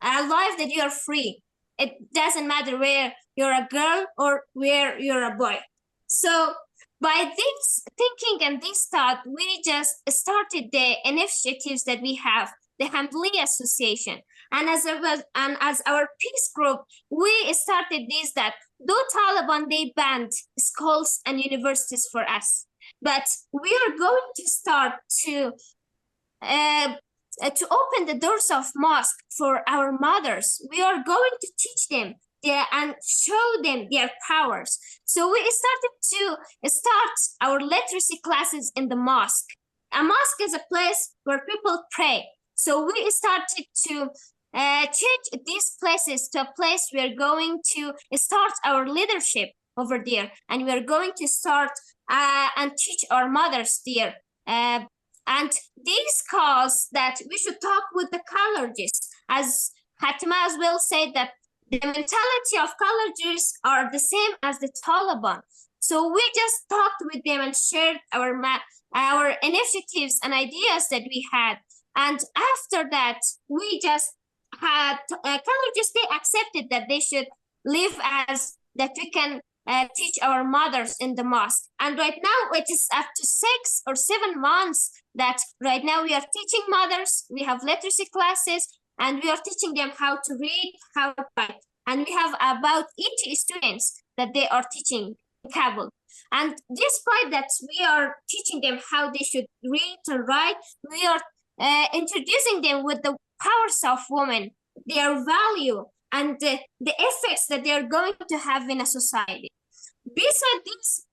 Speaker 16: A life that you are free. It doesn't matter where you're a girl or where you're a boy. So by this thinking and this thought, we just started the initiatives that we have, the Hamdali Association. And as our peace group, we started this, that though Taliban, they banned schools and universities for us, but we are going to start to open the doors of mosque for our mothers. We are going to teach them and show them their powers. So we started to start our literacy classes in the mosque. A mosque is a place where people pray. So we started to change these places to a place we're going to start our leadership over there, and we're going to start and teach our mothers there. And this cause that we should talk with the colleges, as Khatema as well said, that the mentality of colleges are the same as the Taliban. So we just talked with them and shared our initiatives and ideas that we had. And after that, we just had colleges, they accepted that they should live as that we can teach our mothers in the mosque. And right now it is up to 6 or 7 months that right now we are teaching mothers. We have literacy classes, and we are teaching them how to read, how to write. And we have about 80 students that they are teaching in Kabul. And despite that, we are teaching them how they should read and write. We are introducing them with the powers of women, their value, and the effects that they are going to have in a society. Besides these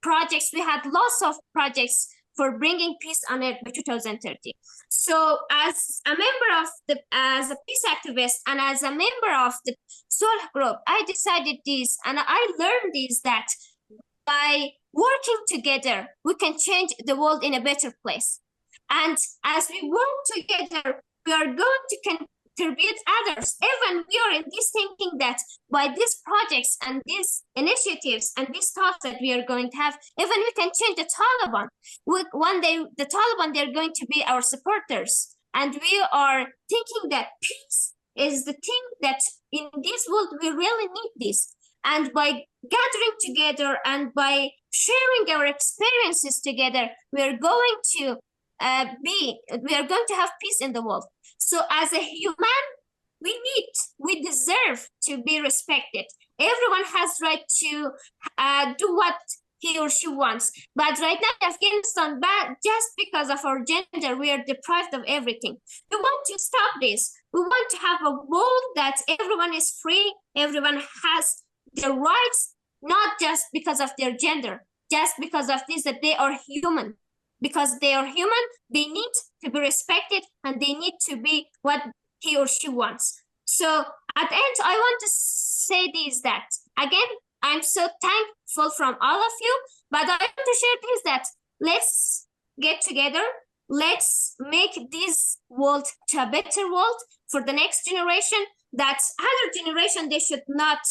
Speaker 16: projects, we had lots of projects for bringing peace on earth by 2030. So as a member of as a peace activist and as a member of the Sulh group, I decided this and I learned this, that by working together, we can change the world in a better place. And as we work together, we are going to contribute others. Even we are in this thinking that by these projects and these initiatives and these thoughts that we are going to have, even we can change the Taliban. One day, the Taliban, they're going to be our supporters. And we are thinking that peace is the thing that in this world, we really need this. And by gathering together and by sharing our experiences together, we are going to have peace in the world. So as a human, we deserve to be respected. Everyone has right to do what he or she wants. But right now in Afghanistan, just because of our gender, we are deprived of everything. We want to stop this. We want to have a world that everyone is free, everyone has their rights, not just because of their gender, just because of this, that they are human. Because they are human, they need to be respected and they need to be what he or she wants. So at the end, I want to say this, that again, I'm so thankful from all of you, but I want to share this, that let's get together, let's make this world to a better world for the next generation, that other generation, they should not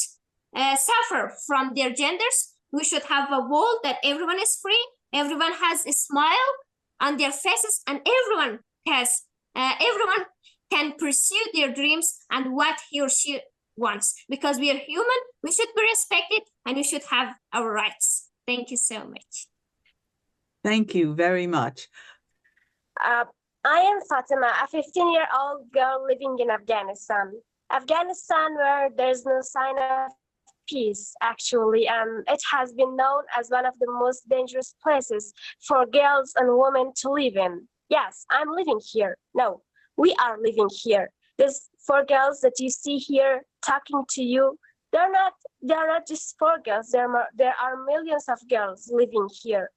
Speaker 16: suffer from their genders. We should have a world that everyone is free, everyone has a smile on their faces, and everyone can pursue their dreams and what he or she wants. Because we are human, we should be respected, and we should have our rights. Thank you so much.
Speaker 1: Thank you very much.
Speaker 17: I am Fatima, a 15-year-old girl living in Afghanistan. Afghanistan, where there's no sign of peace, actually, and it has been known as one of the most dangerous places for girls and women to live in. Yes, I'm living here. No, we are living here. These 4 girls that you see here talking to you, they're not just 4 girls. There are millions of girls living here.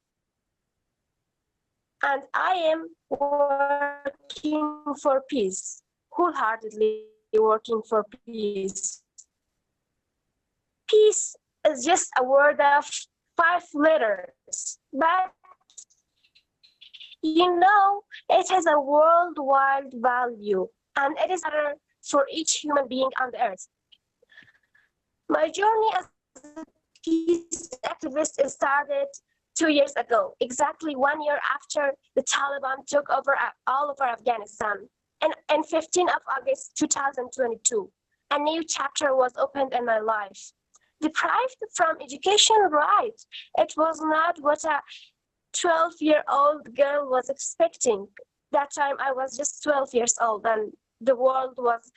Speaker 17: And I am working for peace, wholeheartedly working for peace. Peace is just a word of 5 letters, but you know, it has a worldwide value, and it is better for each human being on the earth. My journey as a peace activist started 2 years ago, exactly 1 year after the Taliban took over all over Afghanistan. And on 15th of August 2022, a new chapter was opened in my life. Deprived from education, right? It was not what a 12-year-old girl was expecting. That time I was just 12 years old and the world was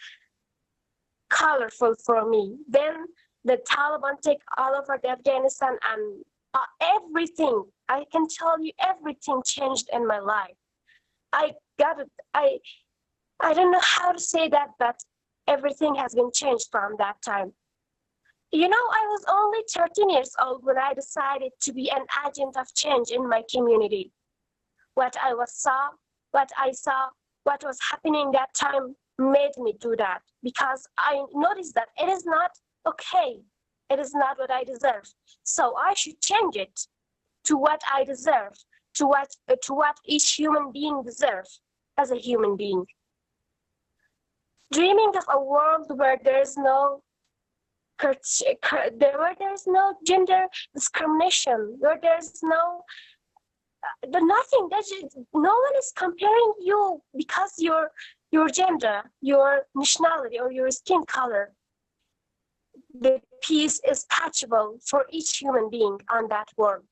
Speaker 17: colorful for me. Then the Taliban take all over the Afghanistan and everything, I can tell you, everything changed in my life. I don't know how to say that, but everything has been changed from that time. You know, I was only 13 years old when I decided to be an agent of change in my community. What I saw, what was happening that time made me do that, because I noticed that it is not okay. It is not what I deserve. So I should change it to what I deserve, to what each human being deserves as a human being. Dreaming of a world where there's no gender discrimination, where there's nothing, no one is comparing you because your gender, your nationality, or your skin color. The peace is touchable for each human being on that world.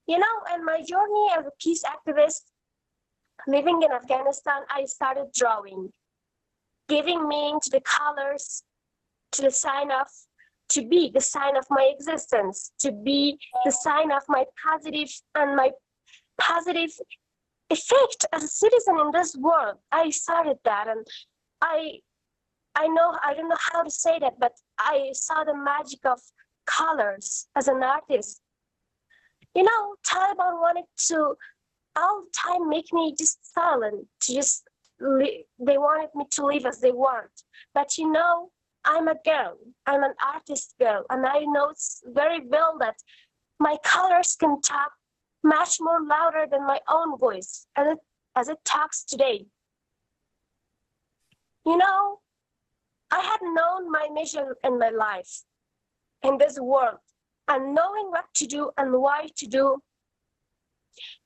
Speaker 17: You know, in my journey as a peace activist living in Afghanistan, I started drawing. giving meaning to the colors, to the sign of, to be the sign of my existence, to be the sign of my positive and my positive effect as a citizen in this world. I started that, and I don't know how to say that, but I saw the magic of colors as an artist. You know, Taliban wanted to all the time make me just silent, to just they wanted me to live as they want. But you know, I'm a girl, I'm an artist girl, and I know it's very well that my colors can talk much more louder than my own voice as it talks today. You know, I had known my mission in my life, in this world, and knowing what to do and why to do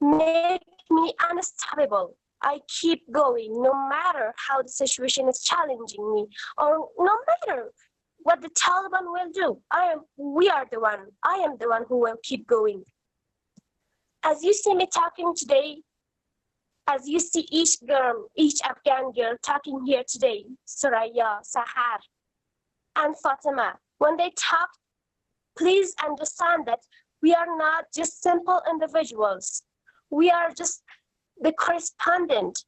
Speaker 17: made me unstoppable. I keep going no matter how the situation is challenging me, or no matter what the Taliban will do. I am the one who will keep going. As you see me talking today, as you see each girl, each Afghan girl talking here today, Suraya, Sahar, and Fatima, when they talk, please understand that we are not just simple individuals. We are just the correspondent,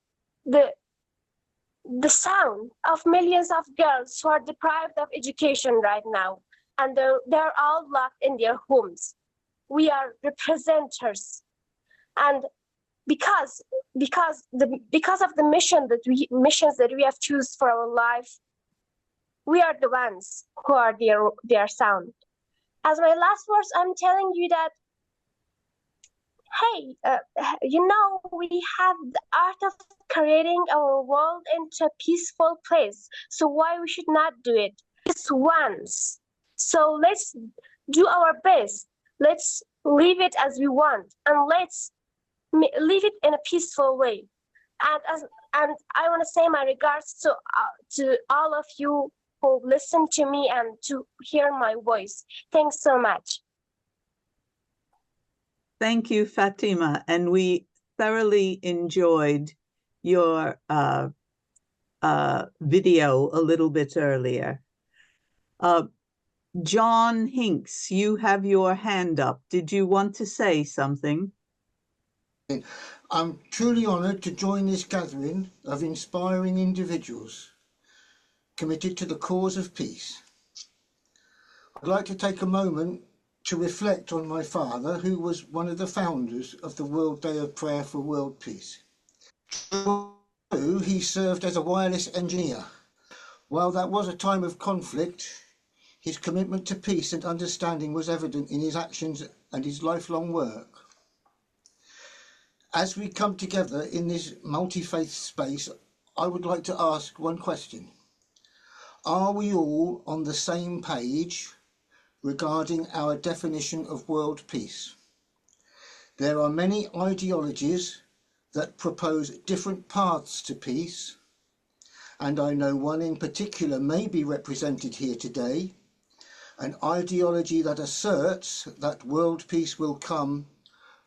Speaker 17: the sound of millions of girls who are deprived of education right now, and they're all locked in their homes. We are representers, and because of the missions that we have chosen for our life, we are the ones who are their sound. As my last words, I'm telling you that, hey, you know, we have the art of creating our world into a peaceful place. So why we should not do it just once? So let's do our best. Let's live it as we want, and let's live it in a peaceful way. And I want to say my regards to all of you who listen to me and to hear my voice. Thanks so much.
Speaker 1: Thank you, Fatima. And we thoroughly enjoyed your video a little bit earlier. John Hinkes, you have your hand up. Did you want to say something?
Speaker 18: I'm truly honoured to join this gathering of inspiring individuals committed to the cause of peace. I'd like to take a moment to reflect on my father, who was one of the founders of the World Day of Prayer for World Peace. He served as a wireless engineer. While that was a time of conflict, his commitment to peace and understanding was evident in his actions and his lifelong work. As we come together in this multi-faith space, I would like to ask one question. Are we all on the same page regarding our definition of world peace? There are many ideologies that propose different paths to peace, and I know one in particular may be represented here today, an ideology that asserts that world peace will come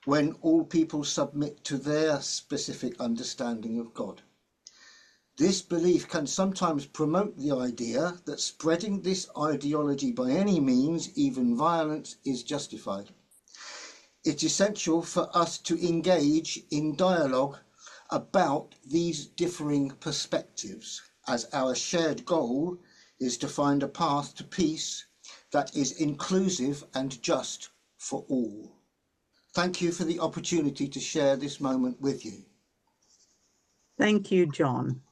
Speaker 18: when all people submit to their specific understanding of God. This belief can sometimes promote the idea that spreading this ideology by any means, even violence, is justified. It's essential for us to engage in dialogue about these differing perspectives, as our shared goal is to find a path to peace that is inclusive and just for all. Thank you for the opportunity to share this moment with you.
Speaker 1: Thank you, John.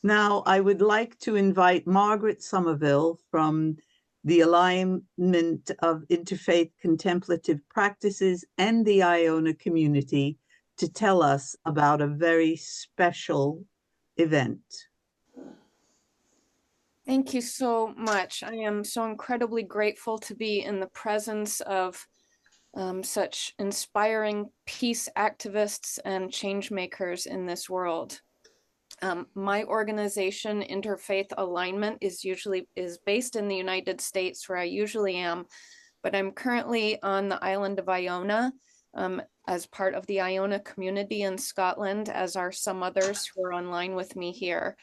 Speaker 1: Now, I would like to invite Margaret Somerville from the Alignment of Interfaith Contemplative Practices and the Iona community to tell us about a very special event.
Speaker 19: Thank you so much. I am so incredibly grateful to be in the presence of such inspiring peace activists and change makers in this world. My organization, Interfaith Alignment, is based in the United States, where I usually am, but I'm currently on the island of Iona, as part of the Iona community in Scotland, as are some others who are online with me here,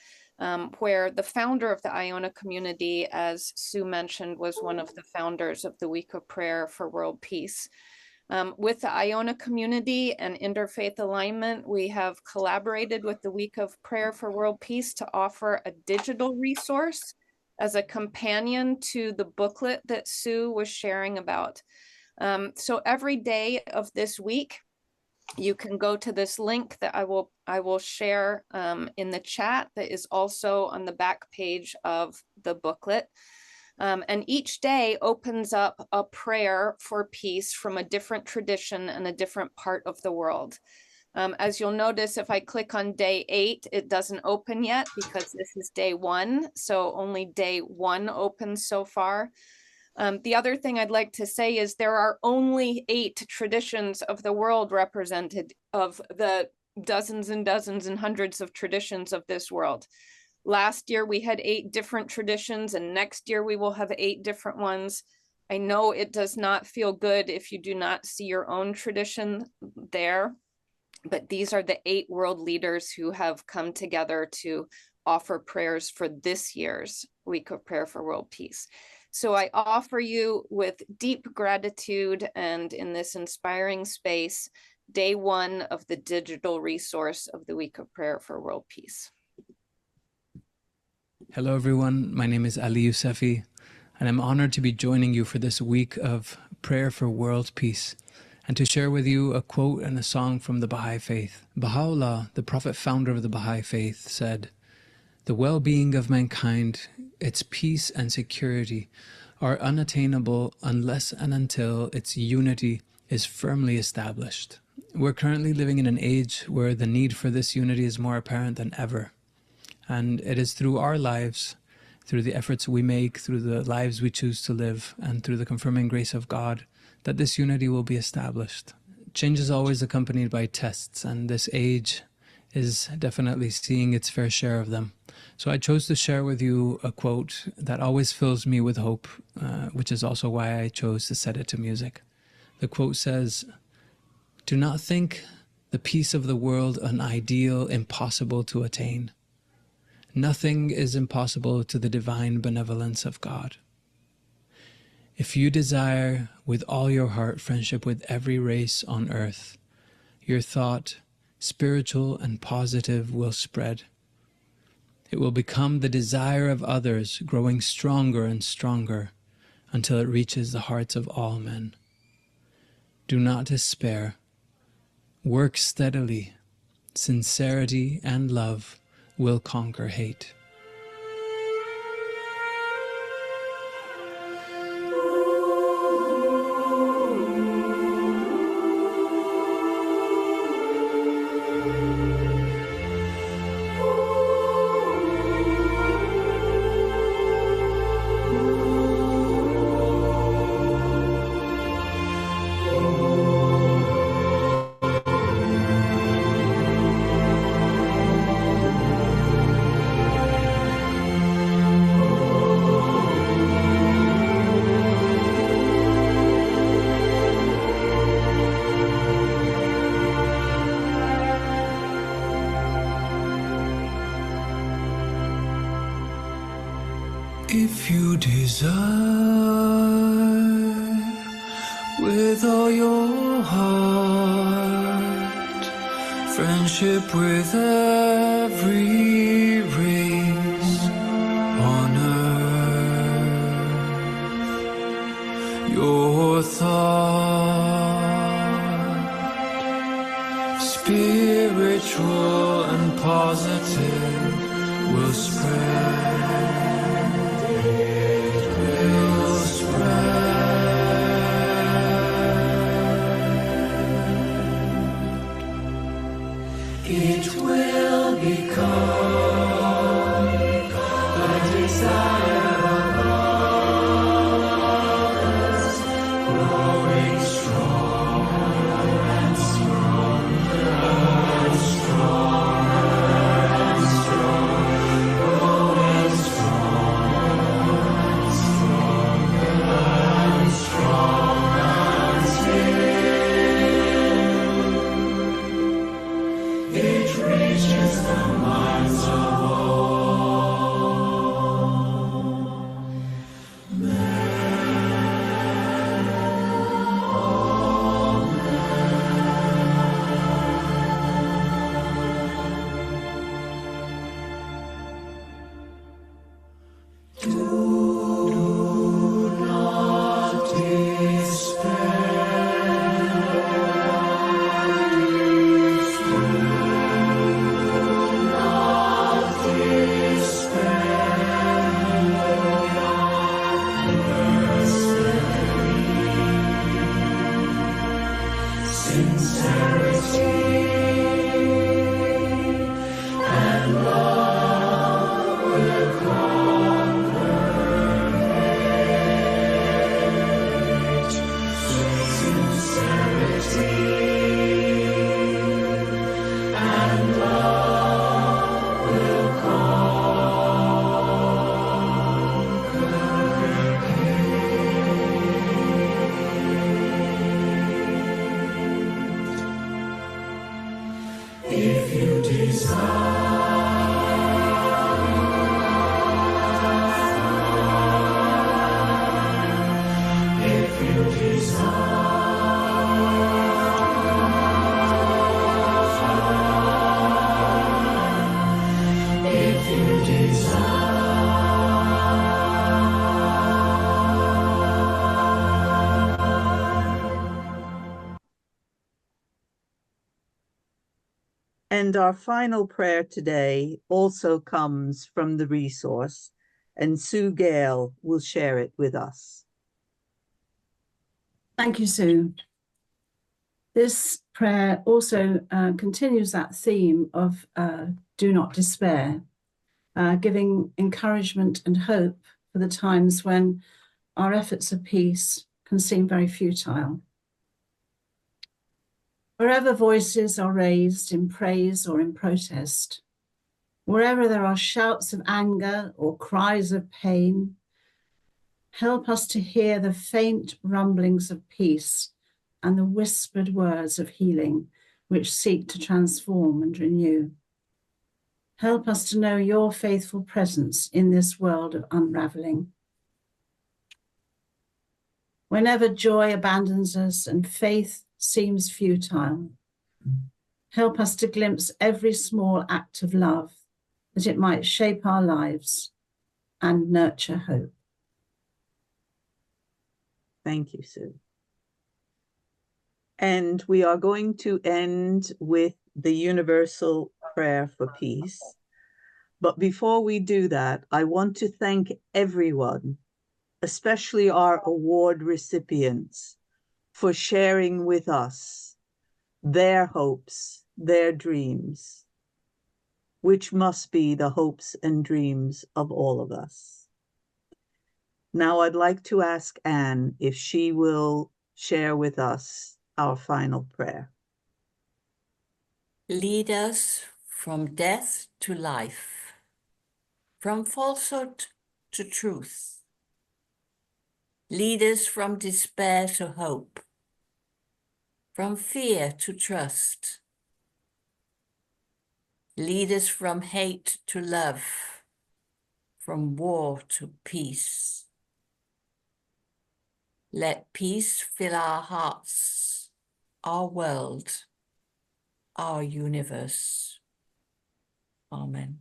Speaker 19: where the founder of the Iona community, as Sue mentioned, was one of the founders of the Week of Prayer for World Peace. With the Iona community and Interfaith Alignment, we have collaborated with the Week of Prayer for World Peace to offer a digital resource as a companion to the booklet that Sue was sharing about. So every day of this week, you can go to this link that I will share in the chat that is also on the back page of the booklet. And each day opens up a prayer for peace from a different tradition and a different part of the world. As you'll notice, if I click on day 8, it doesn't open yet because this is day 1. So only day 1 opens so far. The other thing I'd like to say is there are only 8 traditions of the world represented of the dozens and dozens and hundreds of traditions of this world. Last year, we had 8 different traditions, and next year we will have 8 different ones. I know it does not feel good if you do not see your own tradition there, but these are the 8 world leaders who have come together to offer prayers for this year's Week of Prayer for World Peace. So I offer you with deep gratitude and in this inspiring space, day 1 of the digital resource of the Week of Prayer for World Peace.
Speaker 20: Hello, everyone. My name is Ali Yousefi, and I'm honored to be joining you for this week of Prayer for World Peace and to share with you a quote and a song from the Baha'i Faith. Baha'u'llah, the prophet founder of the Baha'i Faith, said, "The well-being of mankind, its peace and security are unattainable unless and until its unity is firmly established." We're currently living in an age where the need for this unity is more apparent than ever. And it is through our lives, through the efforts we make, through the lives we choose to live, and through the confirming grace of God, that this unity will be established. Change is always accompanied by tests, and this age is definitely seeing its fair share of them. So I chose to share with you a quote that always fills me with hope, which is also why I chose to set it to music. The quote says, "Do not think the peace of the world an ideal impossible to attain. Nothing is impossible to the divine benevolence of God. If you desire with all your heart friendship with every race on earth, your thought, spiritual and positive, will spread. It will become the desire of others, growing stronger and stronger until it reaches the hearts of all men. Do not despair. Work steadily. Sincerity and love will conquer hate."
Speaker 6: If you desire with all your heart friendship with every race on earth, your thought, spiritual and positive, will spread. It will become the desire of others, growing stronger and stronger and stronger and stronger, growing stronger and stronger and stronger and stronger. teaches the minds of all.
Speaker 1: And our final prayer today also comes from the resource, and Sue Gale will share it with us.
Speaker 21: Thank you, Sue. This prayer also continues that theme of do not despair, giving encouragement and hope for the times when our efforts of peace can seem very futile. Wherever voices are raised in praise or in protest, wherever there are shouts of anger or cries of pain, help us to hear the faint rumblings of peace and the whispered words of healing which seek to transform and renew. Help us to know your faithful presence in this world of unraveling. Whenever joy abandons us and faith seems futile, help us to glimpse every small act of love that it might shape our lives and nurture hope.
Speaker 1: Thank you, Sue. And we are going to end with the universal prayer for peace. But before we do that, I want to thank everyone, especially our award recipients, for sharing with us their hopes, their dreams, which must be the hopes and dreams of all of us. Now I'd like to ask Anne if she will share with us our final prayer.
Speaker 5: Lead us from death to life, from falsehood to truth. Lead us from despair to hope, from fear to trust. Lead us from hate to love, from war to peace. Let peace fill our hearts, our world, our universe. Amen.